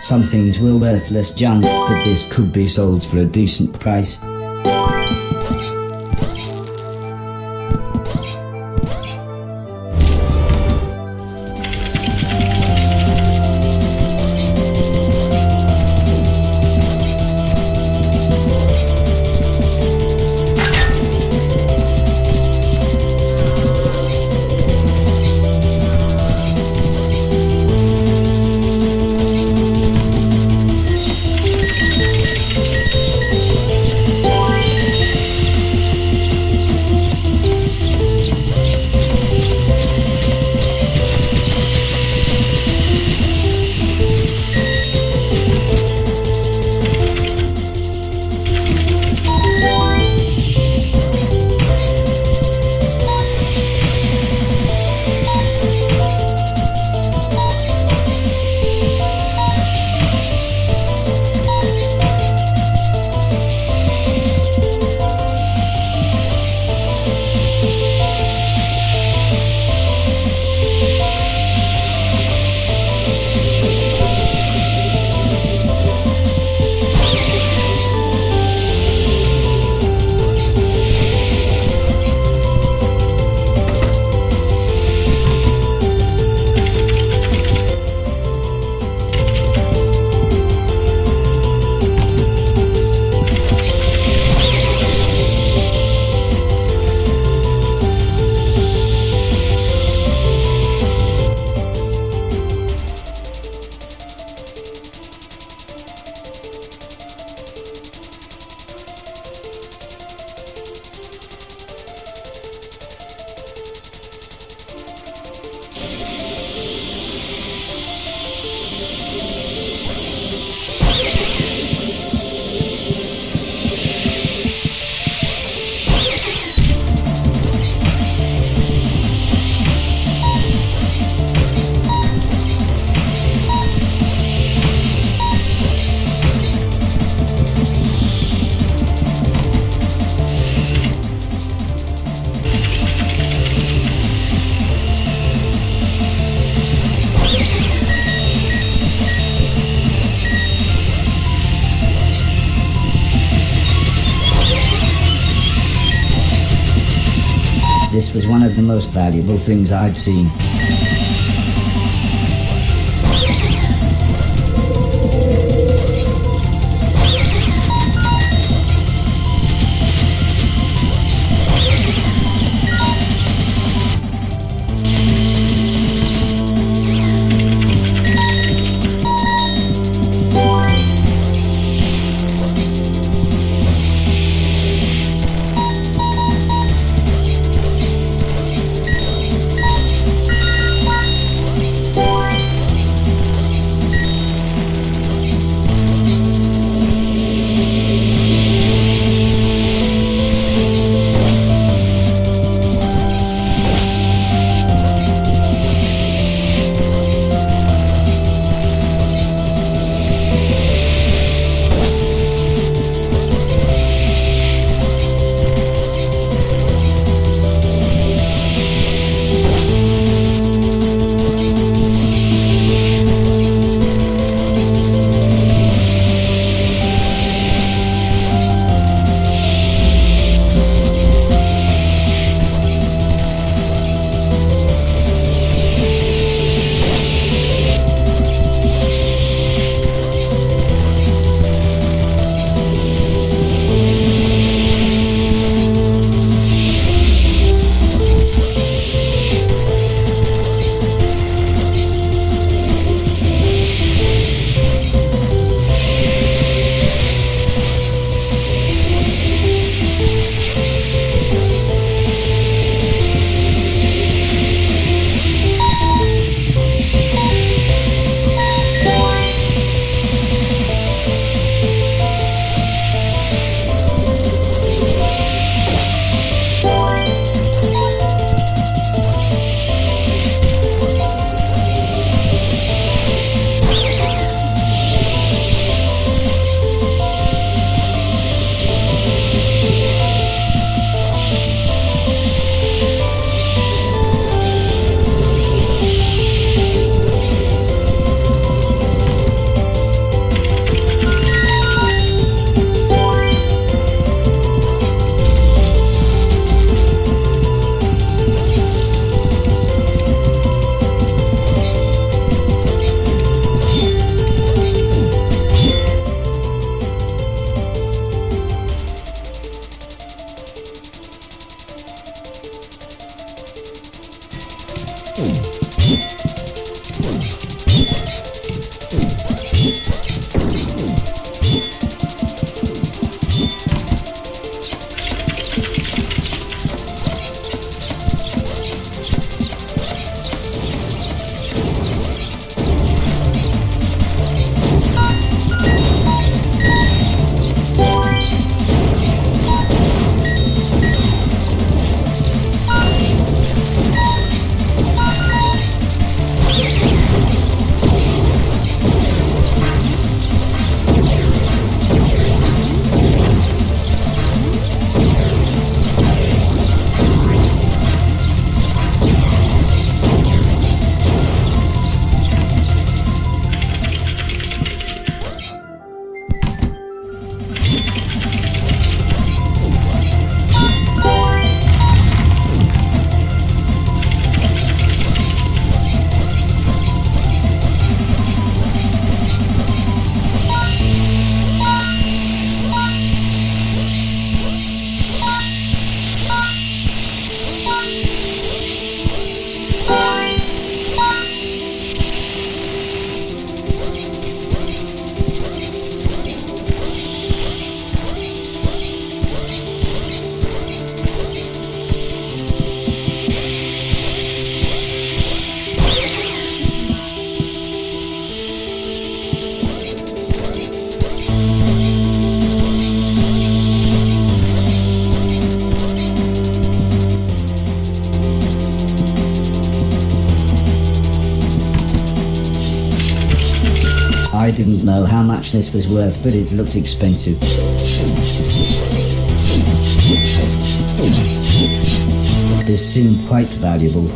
Some things were worthless junk, but this could be sold for a decent price. This was one of the most valuable things I'd seen. I didn't know how much this was worth, but it looked expensive. This seemed quite valuable.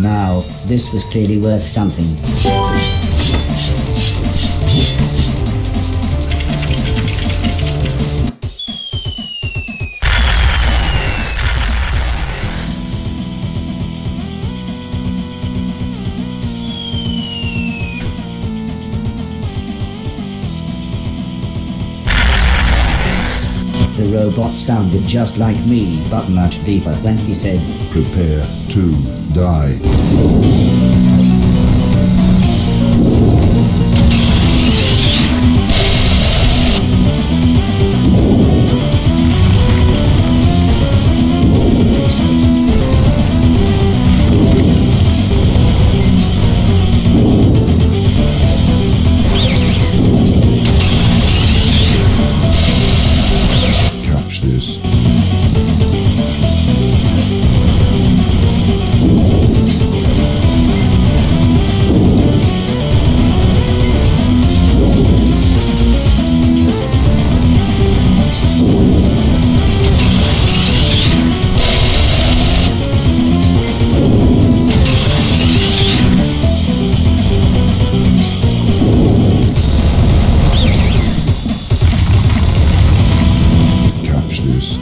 Now, this was clearly worth something. The robot sounded just like me, but much deeper when he said, Prepare to die. Catch this. Catch this.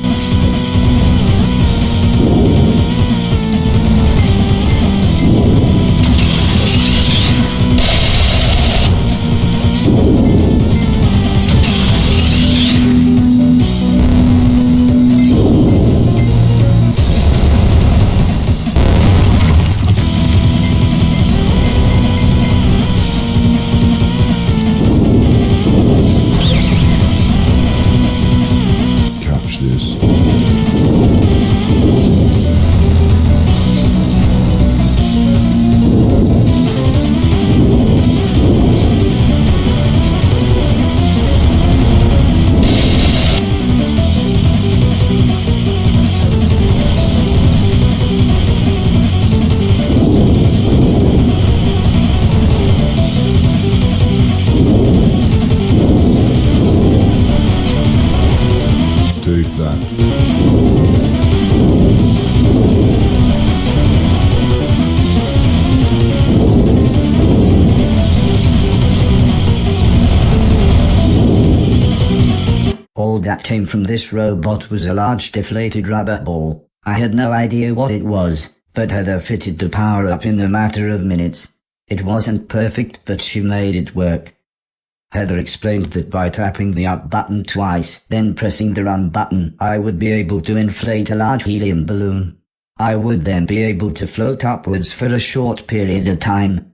Catch this. Take that. all that came from this robot was a large deflated rubber ball. I had no idea what it was, but Heather fitted the power up in a matter of minutes. It wasn't perfect, but she made it work. Heather explained that by tapping the up button twice, then pressing the run button, I would be able to inflate a large helium balloon. I would then be able to float upwards for a short period of time.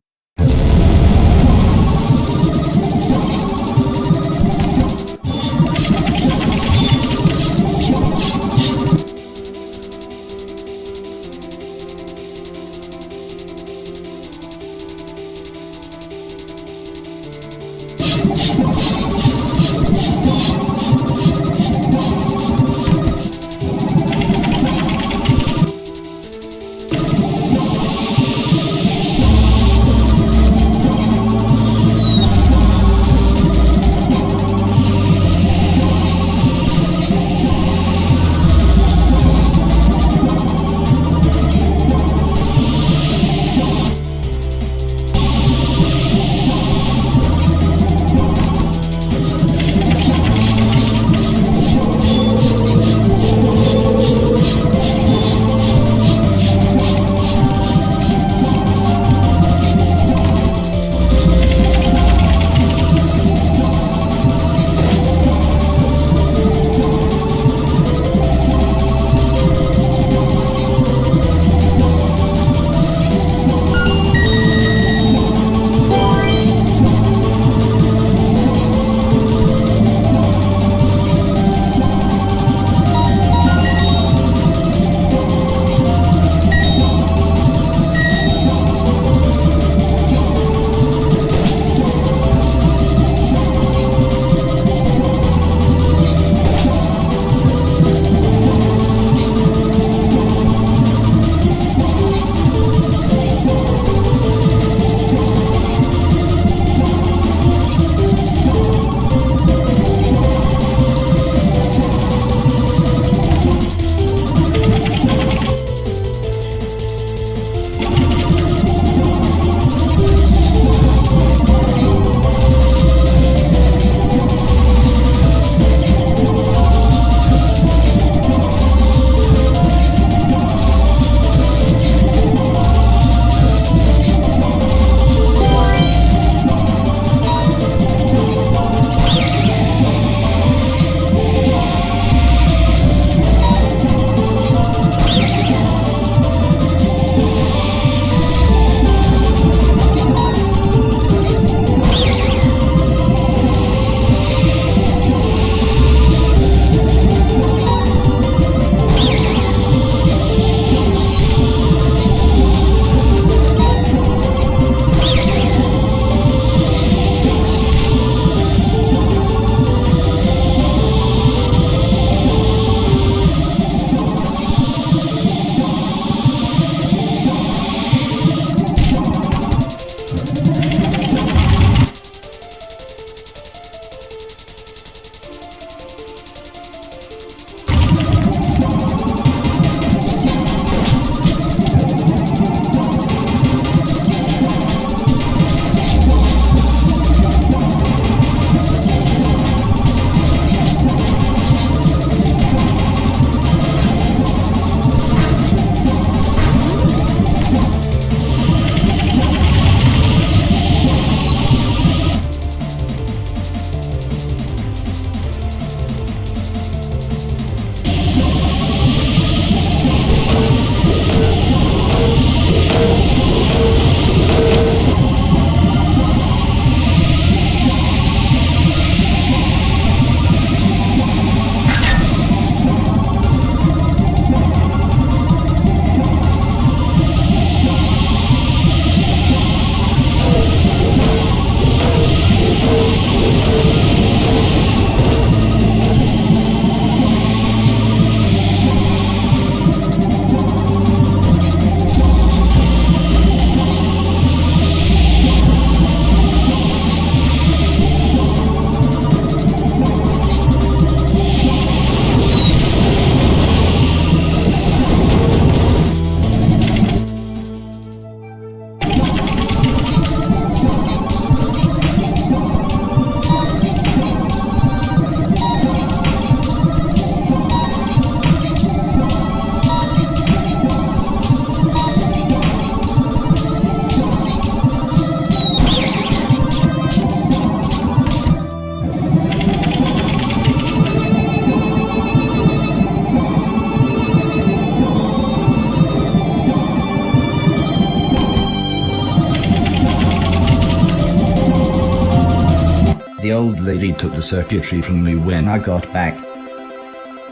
old lady took the circuitry from me when I got back.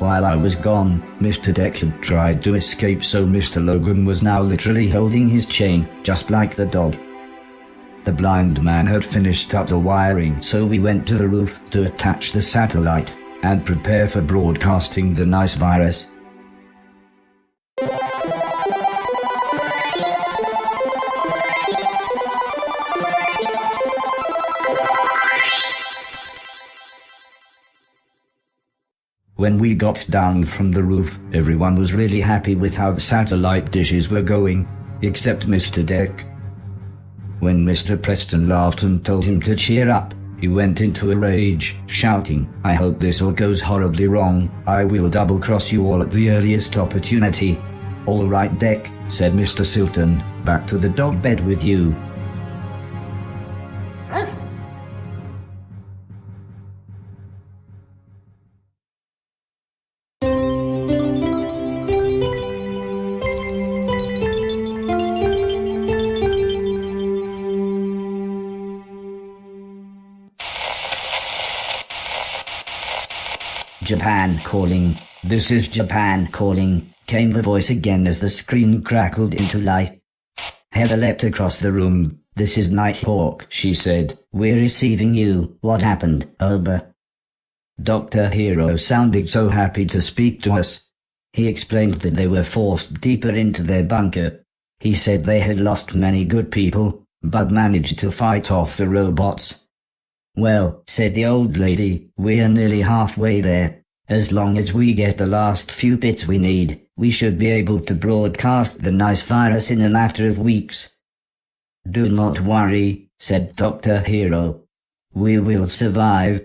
While I was gone, Mr. Deck had tried to escape, so Mr. Logan was now literally holding his chain, just like the dog. The blind man had finished up the wiring, so we went to the roof to attach the satellite and prepare for broadcasting the nice virus. When we got down from the roof, everyone was really happy with how the satellite dishes were going, except Mr. Deck. When Mr. Preston laughed and told him to cheer up, he went into a rage, shouting, "I hope this all goes horribly wrong. I will double-cross you all at the earliest opportunity." "All right, Deck," said Mr. Silton, "back to the dog bed with you." Japan calling. "This is Japan calling," came the voice again as the screen crackled into life. Heather leapt across the room. "This is Nighthawk," she said. "We're receiving you. What happened, over?" Dr. Hero sounded so happy to speak to us. He explained that they were forced deeper into their bunker. He said they had lost many good people, but managed to fight off the robots. "Well," said the old lady, "we're nearly halfway there. As long as we get the last few bits we need, we should be able to broadcast the nice virus in a matter of weeks." "Do not worry," said Dr. Hero. "We will survive."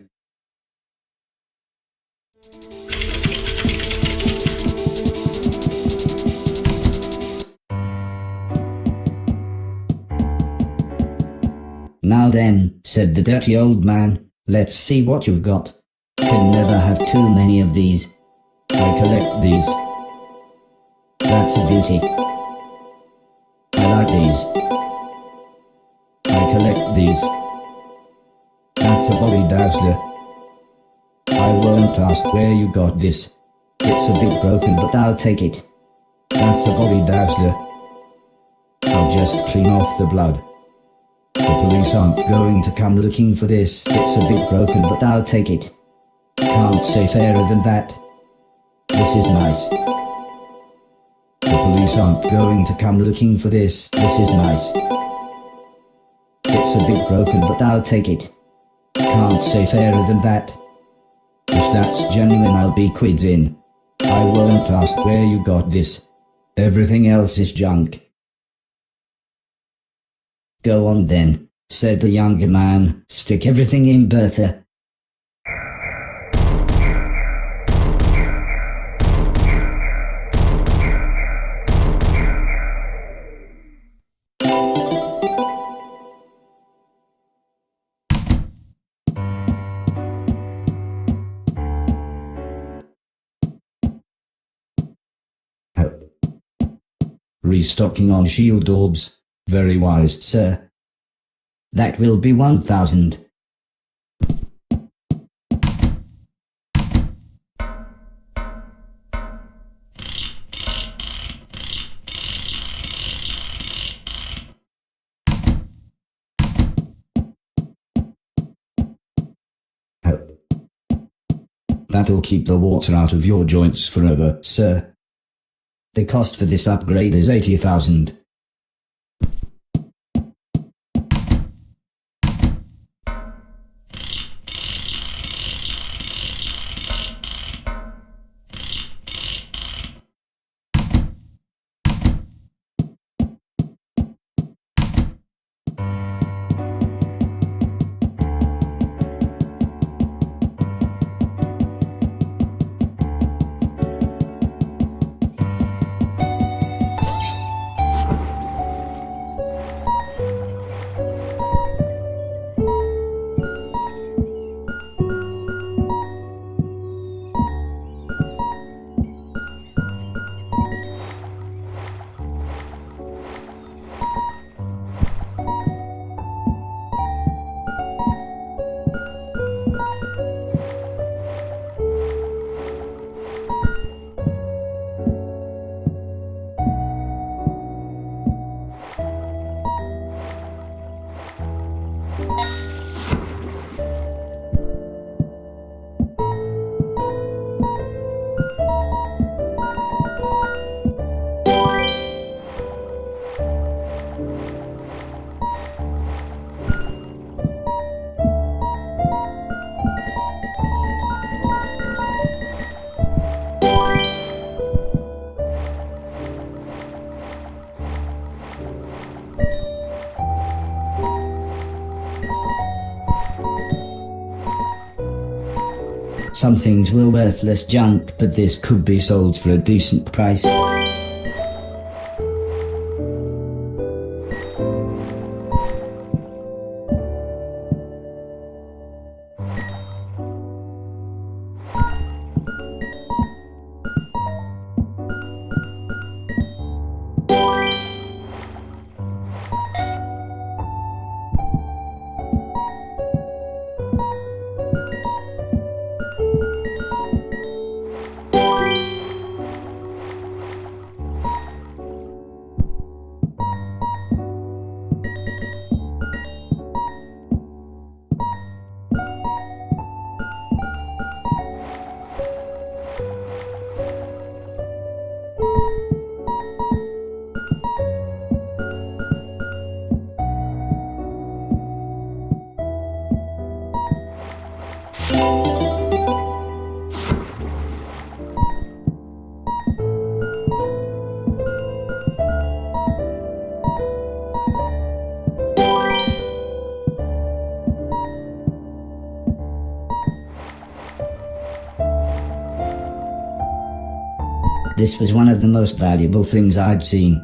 "Now then," said the dirty old man, "let's see what you've got. Can never have too many of these. I collect these. That's a beauty. I like these. I collect these. That's a body dazzler. I won't ask where you got this. It's a bit broken, but I'll take it. That's a body dazzler. I'll just clean off the blood. The police aren't going to come looking for this. It's a bit broken, but I'll take it. Can't say fairer than that. This is nice. The police aren't going to come looking for this. This is nice. It's a bit broken, but I'll take it. Can't say fairer than that. If that's genuine, I'll be quids in. I won't ask where you got this. Everything else is junk." "Go on then," said the younger man. "Stick everything in, Bertha." "Restocking on shield orbs. Very wise, sir." "That will be 1,000. "That'll keep the water out of your joints forever, sir." "The cost for this upgrade is 80,000. Some things were worthless junk, but this could be sold for a decent price. This was one of the most valuable things I'd seen.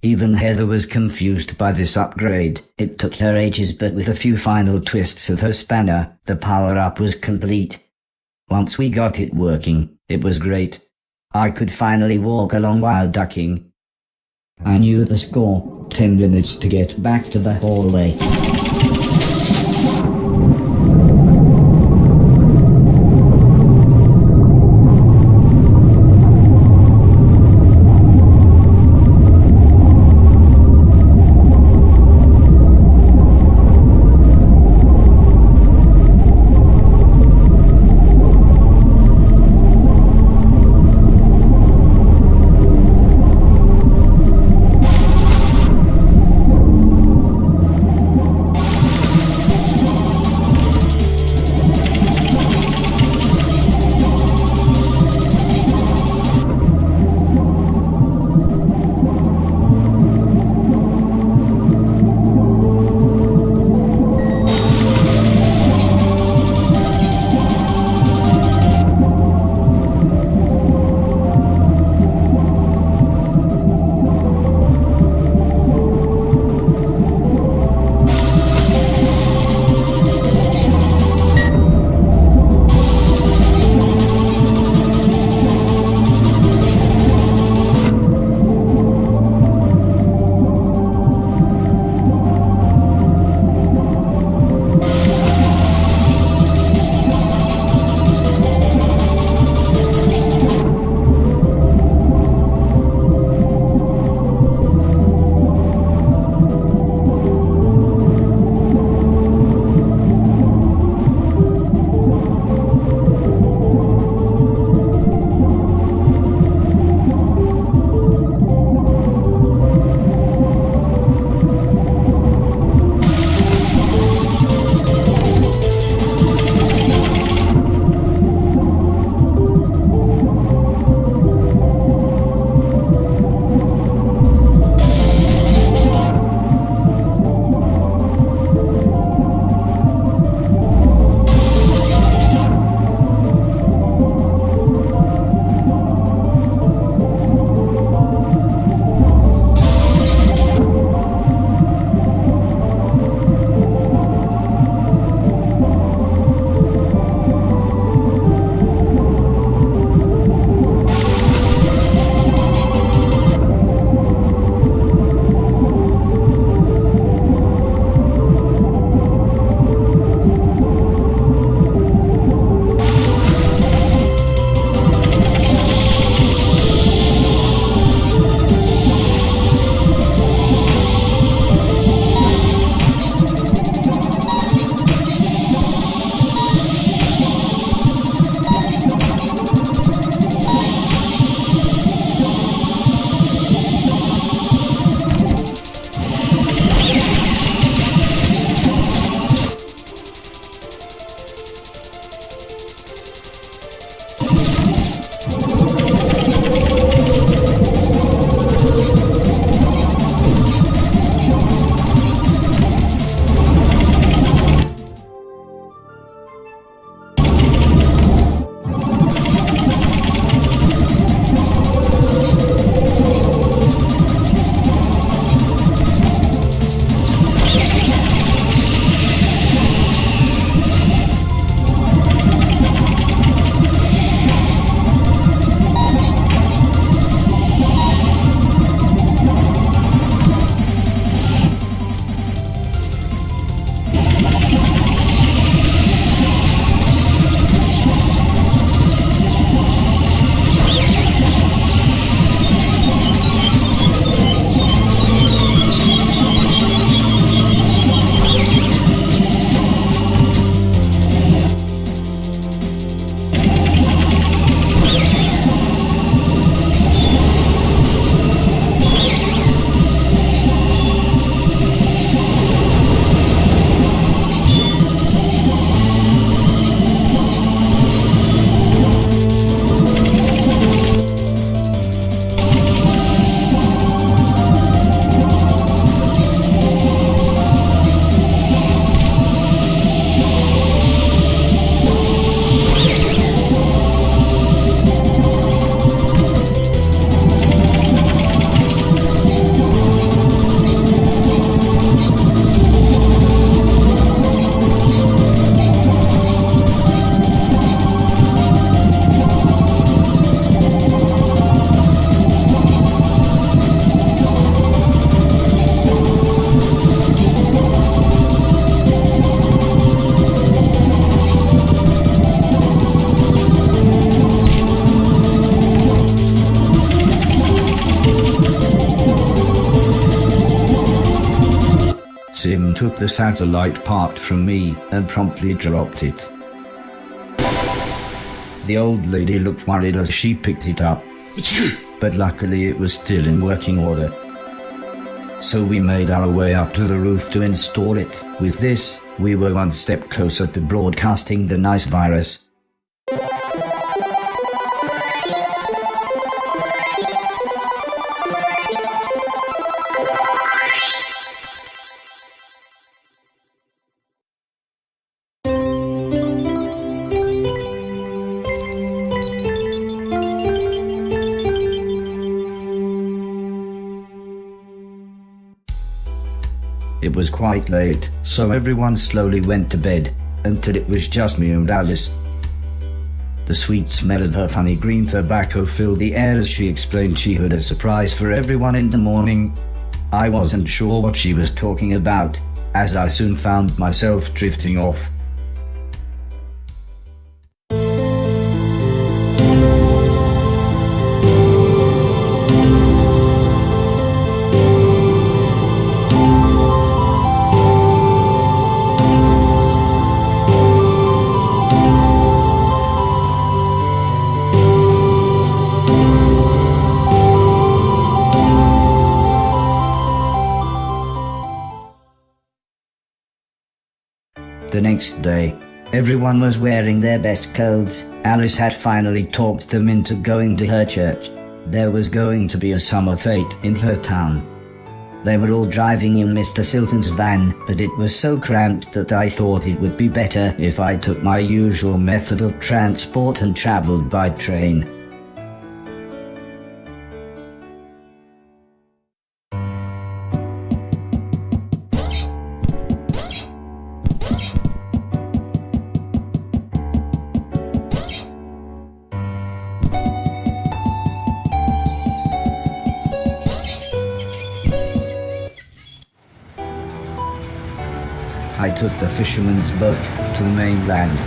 Even Heather was confused by this upgrade. It took her ages, but with a few final twists of her spanner, the power-up was complete. Once we got it working, it was great. I could finally walk along while ducking. I knew the score, 10 minutes to get back to the hallway. took the satellite part from me and promptly dropped it. The old lady looked worried as she picked it up, but luckily it was still in working order. So we made our way up to the roof to install it. With this, we were one step closer to broadcasting the nice virus. It was quite late, so everyone slowly went to bed, until it was just me and Alice. The sweet smell of her funny green tobacco filled the air as she explained she had a surprise for everyone in the morning. I wasn't sure what she was talking about, as I soon found myself drifting off. The next day, everyone was wearing their best clothes. Alice had finally talked them into going to her church. There was going to be a summer fete in her town. They were all driving in Mr. Silton's van, but it was so cramped that I thought it would be better if I took my usual method of transport and traveled by train. I took the fisherman's boat to the mainland.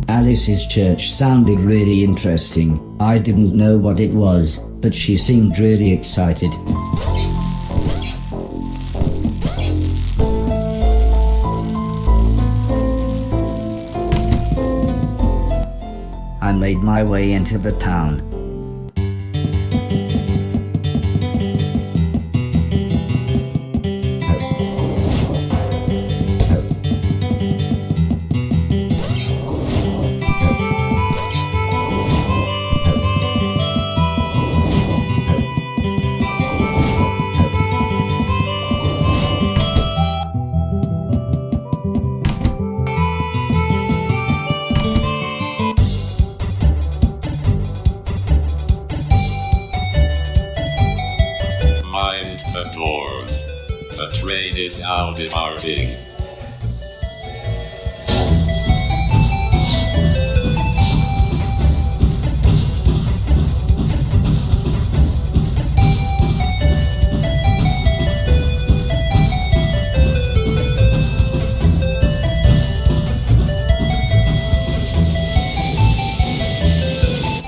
Alice's church sounded really interesting. I didn't know what it was, but she seemed really excited. I made my way into the town. doors. The train is now departing.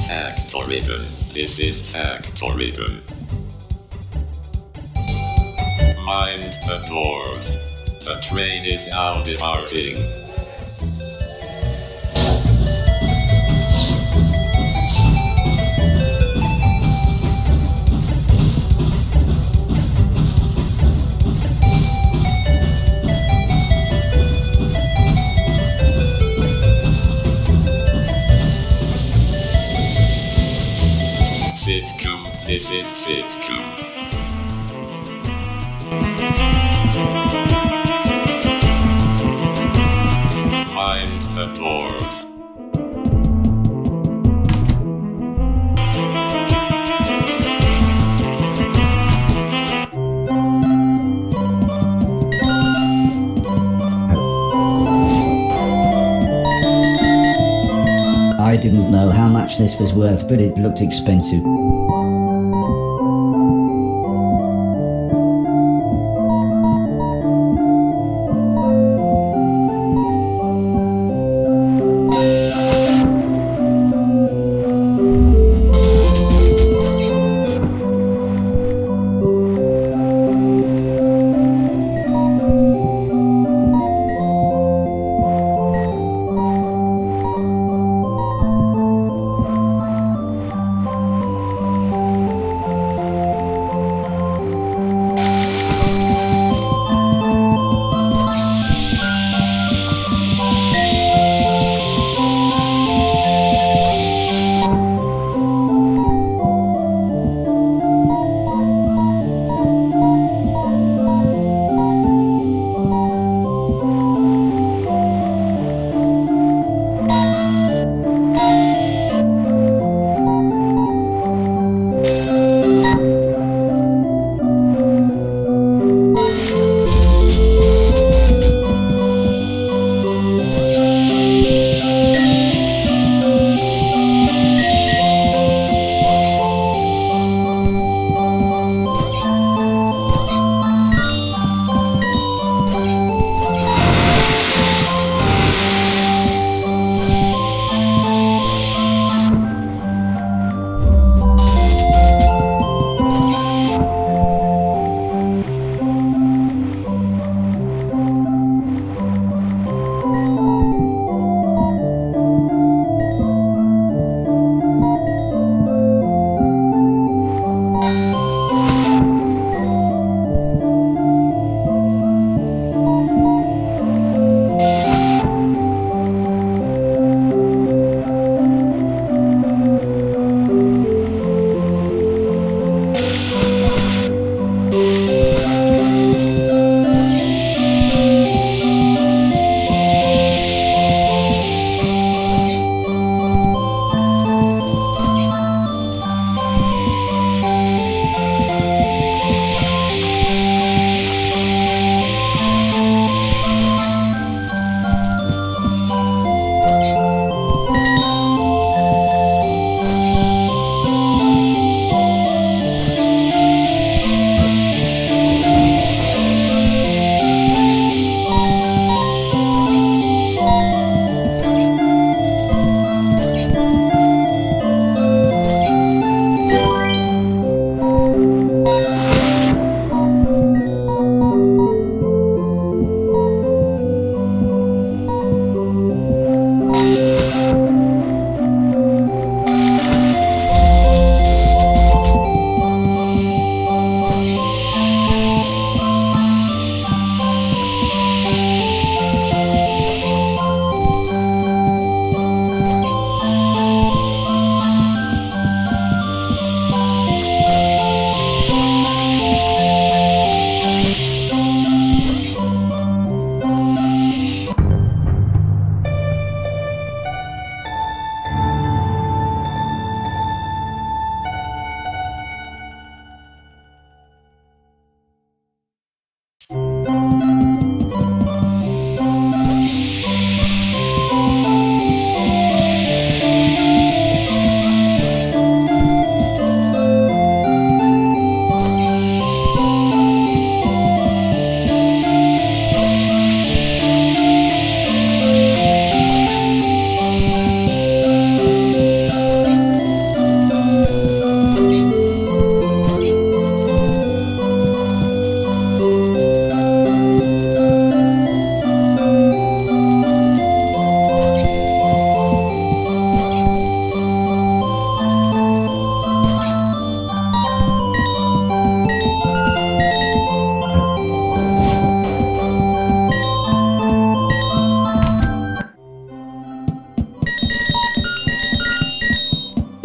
Factoridon. This is Factoridon. Mind the doors. The train is now departing. Sitcom. This is sitcom. Mind the doors. I didn't know how much this was worth, but it looked expensive.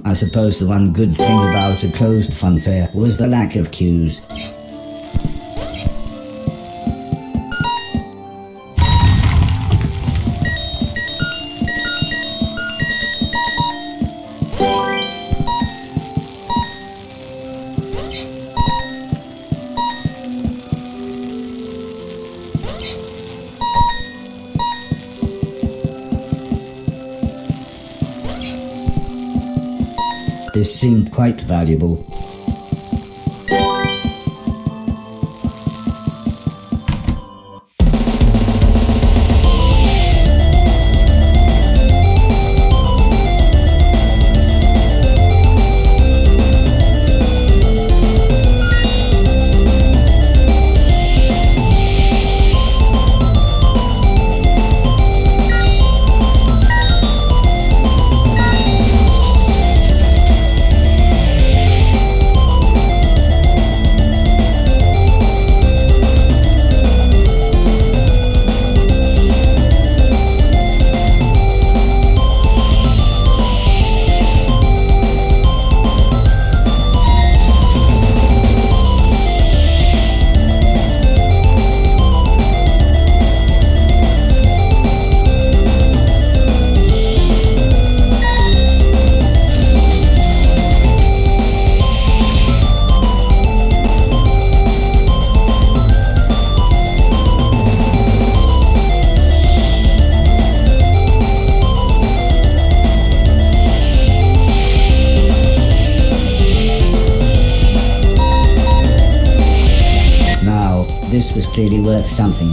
I suppose the one good thing about a closed fun fair was the lack of queues. This seemed quite valuable. This was clearly worth something.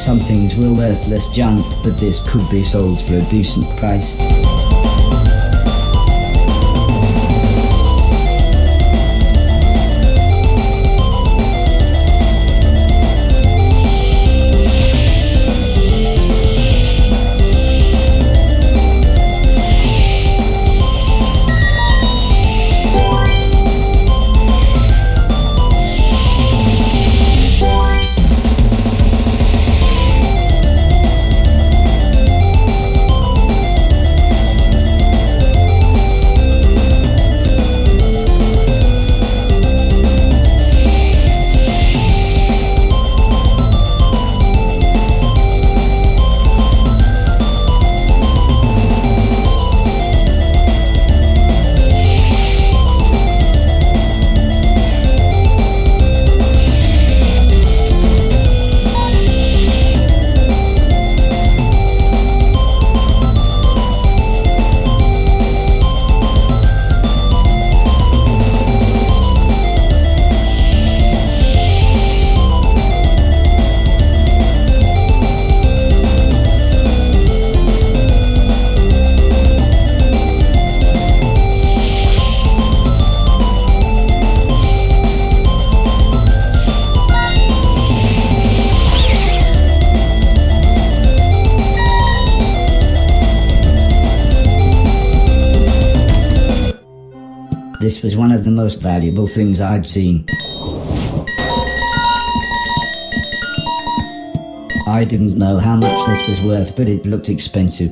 Some things were worthless junk, but this could be sold for a decent price. This was one of the most valuable things I'd seen. I didn't know how much this was worth, but it looked expensive.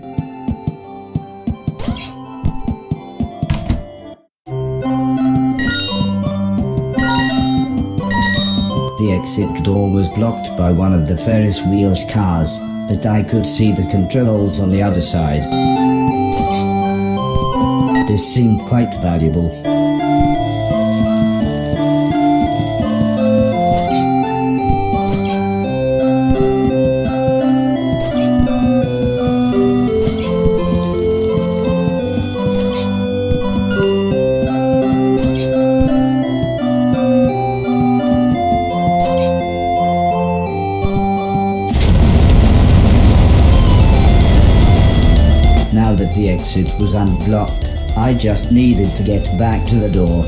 The exit door was blocked by one of the Ferris wheel's cars, but I could see the controls on the other side. This seemed quite valuable. locked. I just needed to get back to the door.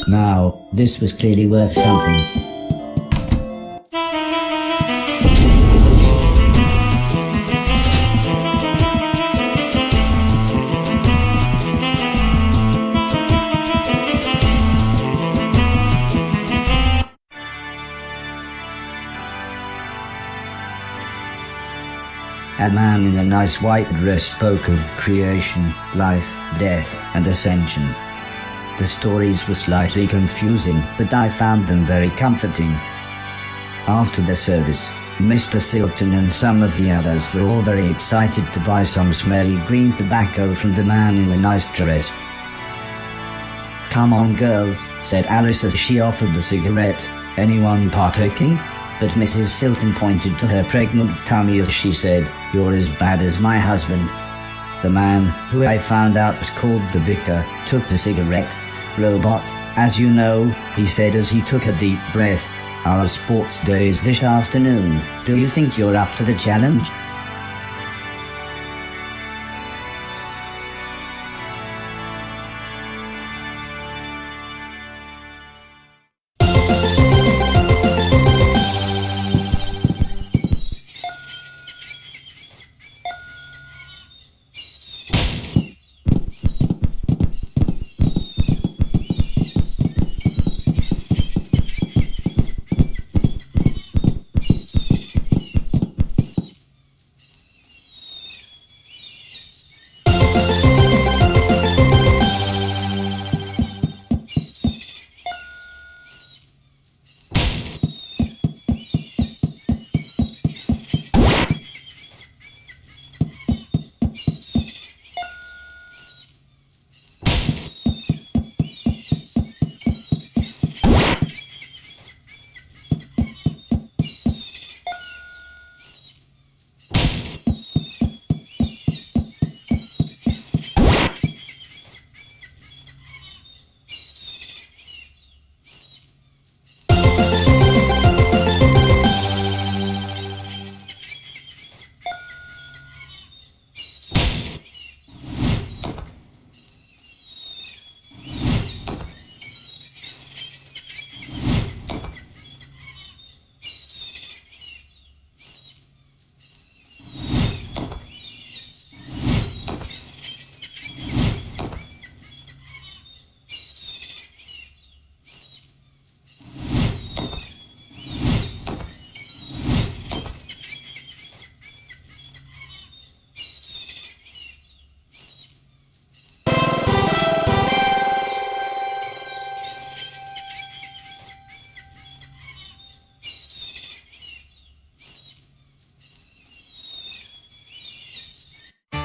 Now, this was clearly worth something. A man in a nice white dress spoke of creation, life, death, and ascension. The stories were slightly confusing, but I found them very comforting. After the service, Mr. Silton and some of the others were all very excited to buy some smelly green tobacco from the man in the nice dress. "Come on, girls," said Alice as she offered the cigarette. "Anyone partaking?" But Mrs. Silton pointed to her pregnant tummy as she said, "You're as bad as my husband." The man, who I found out was called the vicar, took the cigarette. "Robot, as you know," he said as he took a deep breath, "our sports day is this afternoon. Do you think you're up to the challenge?"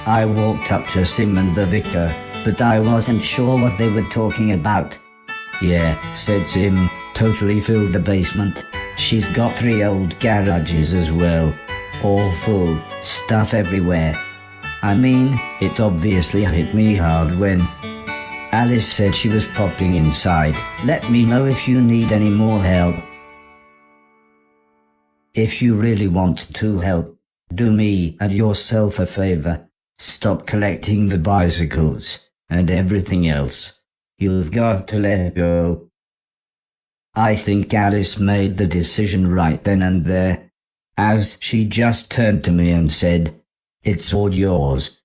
I walked up to Sim and the vicar, but I wasn't sure what they were talking about. "Yeah," said Sim, "totally filled the basement. She's got 3 old garages as well. All full, stuff everywhere. I mean, it obviously hit me hard when..." Alice said she was popping inside. "Let me know if you need any more help." "If you really want to help, do me and yourself a favor. Stop collecting the bicycles and everything else. You've got to let go." I think Alice made the decision right then and there, as she just turned to me and said, "It's all yours."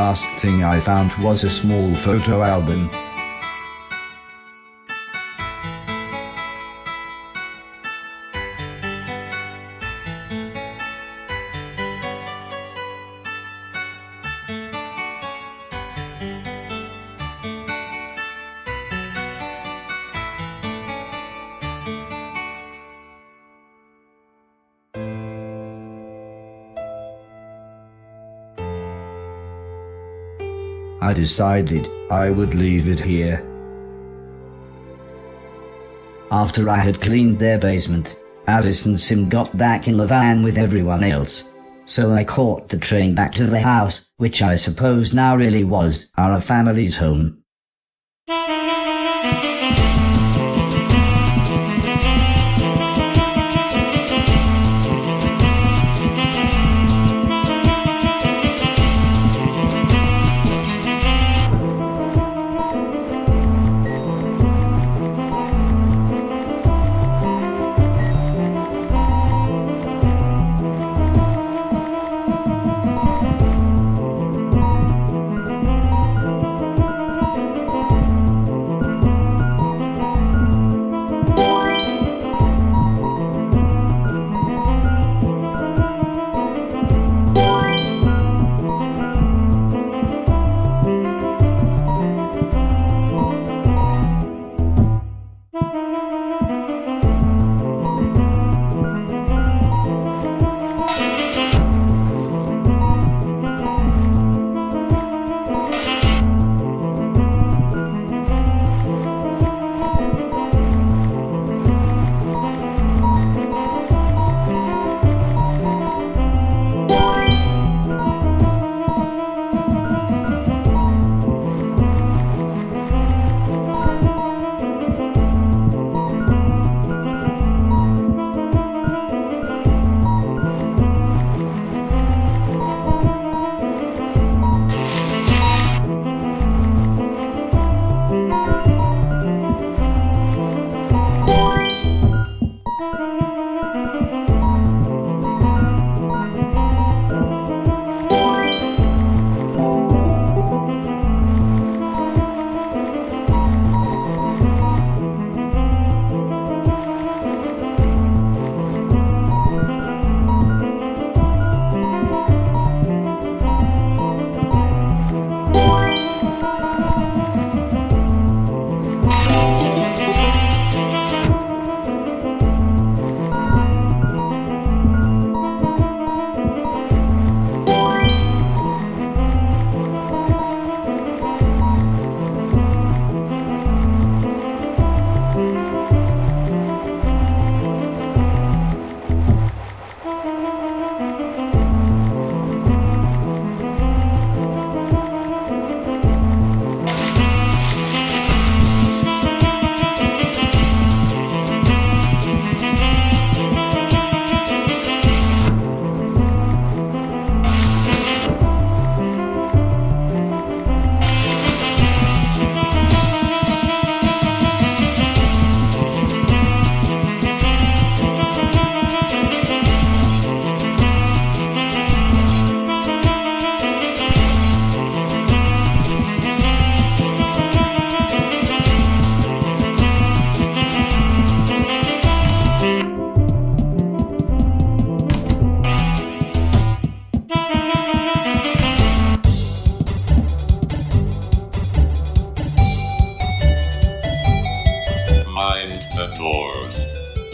last thing I found was a small photo album. I decided I would leave it here. After I had cleaned their basement, Alice and Sim got back in the van with everyone else. So I caught the train back to the house, which I suppose now really was our family's home.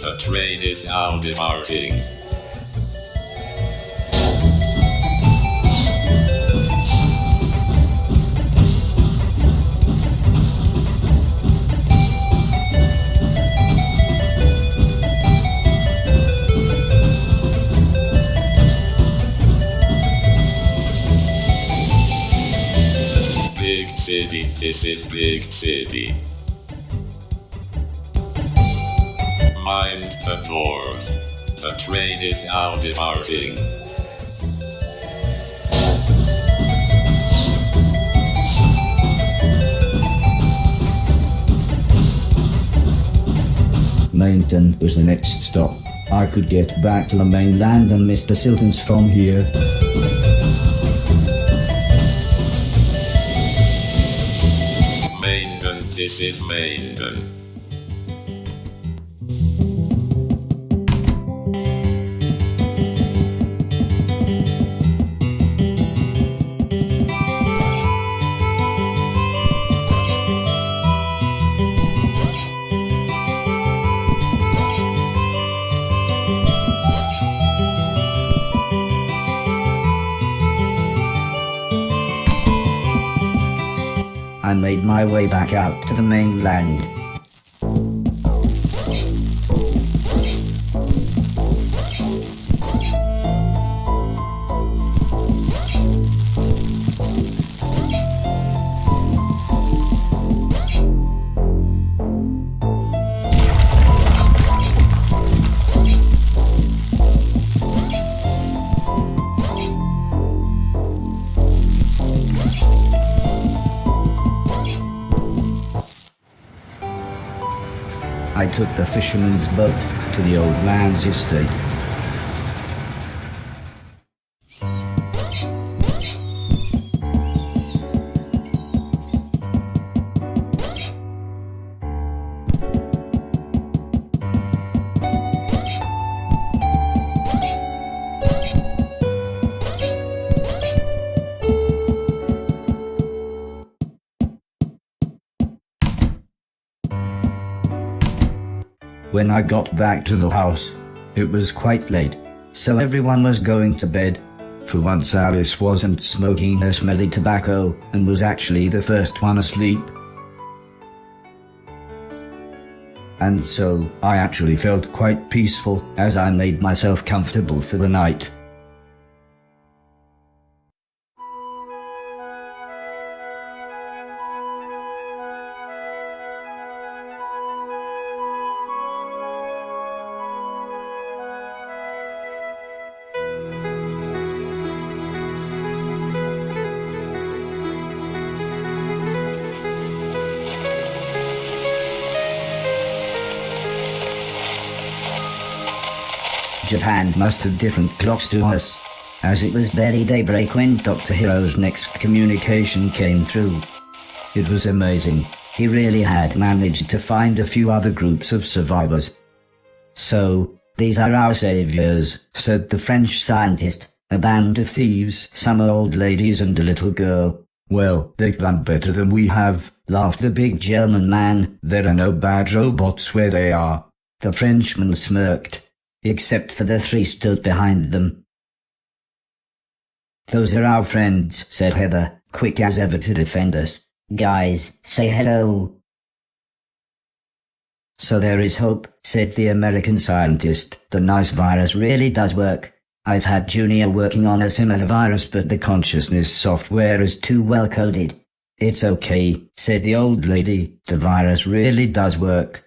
The train is now departing. Big city, this is big city. Mind the doors. The train is now departing. Mainton was the next stop. I could get back to the mainland and Mr. Silton's from here. This is Maiden. I made my way back out to the mainland. I took the fisherman's boat to the old man's estate. When I got back to the house, it was quite late, so everyone was going to bed. For once Alice wasn't smoking her smelly tobacco and was actually the first one asleep. And so I actually felt quite peaceful as I made myself comfortable for the night. Japan must have different clocks to us, as it was barely daybreak when Dr. Hiro's next communication came through. It was amazing. He really had managed to find a few other groups of survivors. "So, these are our saviors," said the French scientist. "A band of thieves, some old ladies and a little girl." Well, they've done better than we have, laughed the big German man. "There are no bad robots where they are." The Frenchman smirked, except for the three stood behind them. "Those are our friends," said Heather, quick as ever to defend us. "Guys, say hello." "So there is hope," said the American scientist. "The nice virus really does work. I've had Junior working on a similar virus, but the consciousness software is too well coded." "It's okay," said the old lady. "The virus really does work."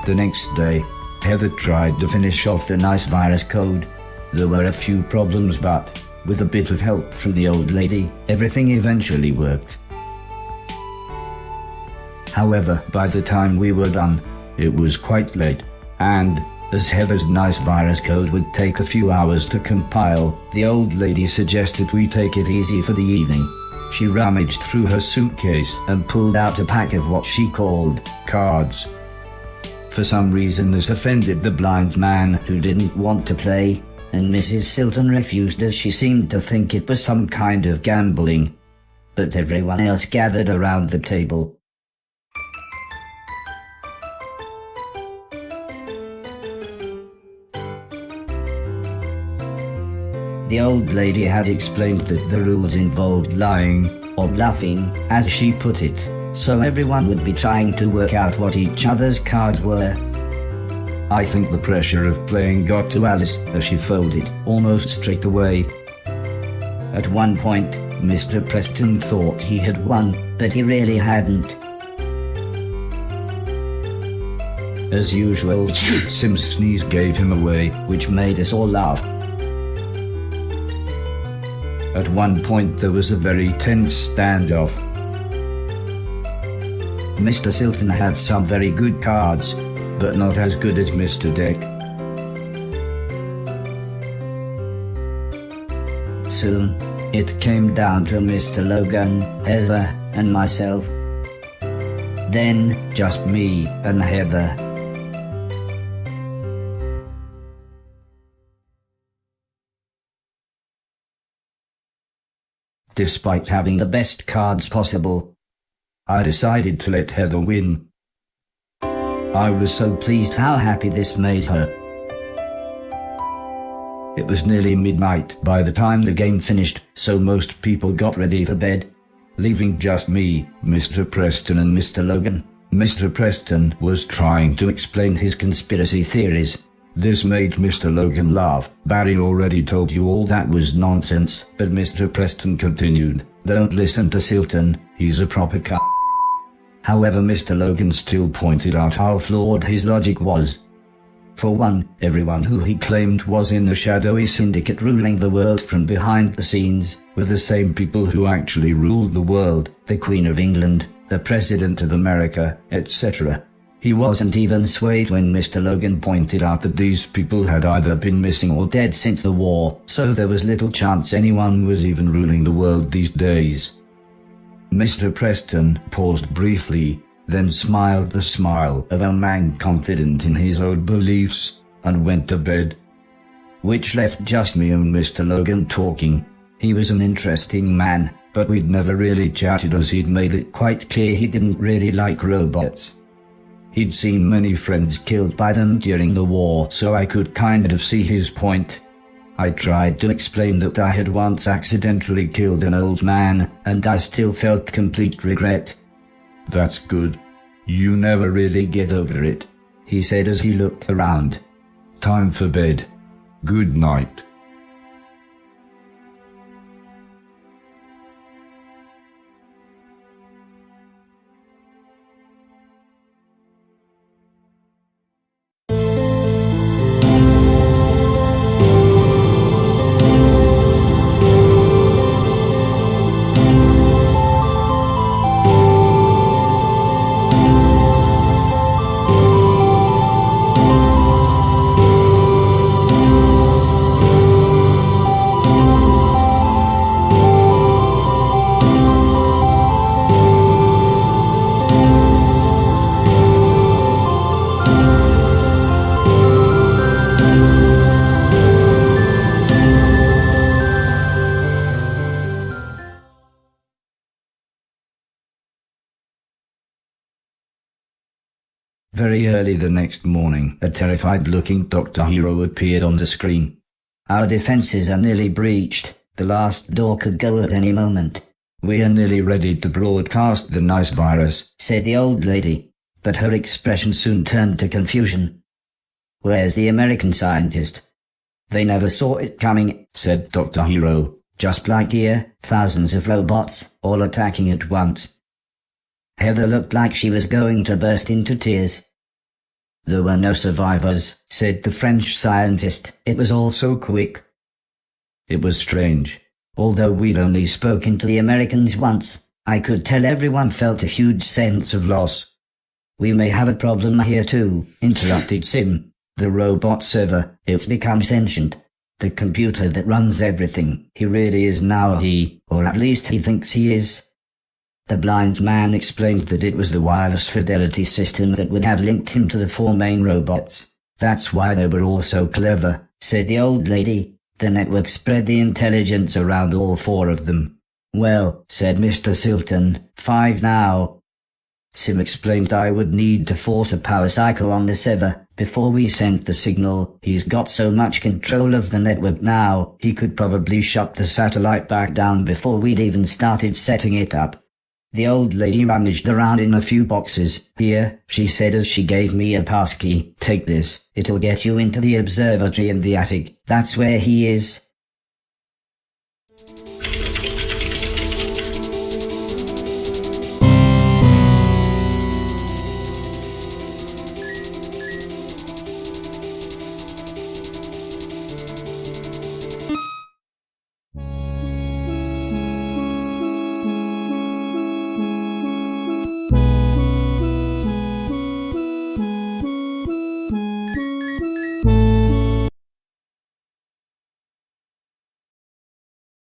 The next day, Heather tried to finish off the nice virus code. There were a few problems, but with a bit of help from the old lady, everything eventually worked. However, by the time we were done, it was quite late, and as Heather's nice virus code would take a few hours to compile, the old lady suggested we take it easy for the evening. She rummaged through her suitcase and pulled out a pack of what she called cards. For some reason this offended the blind man, who didn't want to play, and Mrs. Silton refused as she seemed to think it was some kind of gambling. But everyone else gathered around the table. The old lady had explained that the rules involved lying, or bluffing, as she put it, so everyone would be trying to work out what each other's cards were. I think the pressure of playing got to Alice as she folded almost straight away. At one point, Mr. Preston thought he had won, but he really hadn't. As usual, Sim's sneeze gave him away, which made us all laugh. At one point there was a very tense standoff. Mr. Silton had some very good cards, but not as good as Mr. Deck. Soon, it came down to Mr. Logan, Heather, and myself. Then, just me and Heather. Despite having the best cards possible, I decided to let Heather win. I was so pleased How happy this made her. it was nearly midnight by the time the game finished, so most people got ready for bed, leaving just me, Mr. Preston and Mr. Logan. Mr. Preston was trying to explain his conspiracy theories. This made Mr. Logan laugh. Barry already told you all that was nonsense, but Mr. Preston continued, don't listen to Silton, he's a proper c***. However, Mr. Logan still pointed out how flawed his logic was. For one, everyone who he claimed was in the shadowy syndicate ruling the world from behind the scenes were the same people who actually ruled the world, the Queen of England, the President of America, etc. He wasn't even swayed when Mr. Logan pointed out that these people had either been missing or dead since the war, so there was little chance anyone was even ruling the world these days. Mr. Preston paused briefly, then smiled the smile of a man confident in his own beliefs, and went to bed. Which left just me and Mr. Logan talking. He was an interesting man, but we'd never really chatted as he'd made it quite clear he didn't really like robots. He'd seen many friends killed by them during the war, so I could kind of see his point. I tried to explain that I had once accidentally killed an old man, and I still felt complete regret. That's good. You never really get over it, he said as he looked around. Time for bed. Good night. Very early the next morning, a terrified-looking Dr. Hero appeared on the screen. Our defenses are nearly breached. The last door could go at any moment. We are nearly ready to broadcast the nice virus, said the old lady, but her expression soon turned to confusion. Where's the American scientist? They never saw it coming, said Dr. Hero. Just like here, thousands of robots, all attacking at once. Heather looked like she was going to burst into tears. There were no survivors, said the French scientist. It was all so quick. It was strange. Although we'd only spoken to the Americans once, I could tell everyone felt a huge sense of loss. We may have a problem here too, interrupted Sim. The robot server, it's become sentient. The computer that runs everything. He really is now or at least he thinks he is. The blind man explained that it was the wireless fidelity system that would have linked him to the 4 main robots. That's why they were all so clever, said the old lady. The network spread the intelligence around all 4 of them. Well, said Mr. Silton, 5 now. Sim explained I would need to force a power cycle on the server before we sent the signal. He's got so much control of the network now, he could probably shut the satellite back down before we'd even started setting it up. The old lady rummaged around in a few boxes. Here, she said as she gave me a passkey. Take this. It'll get you into the observatory in the attic. That's where he is.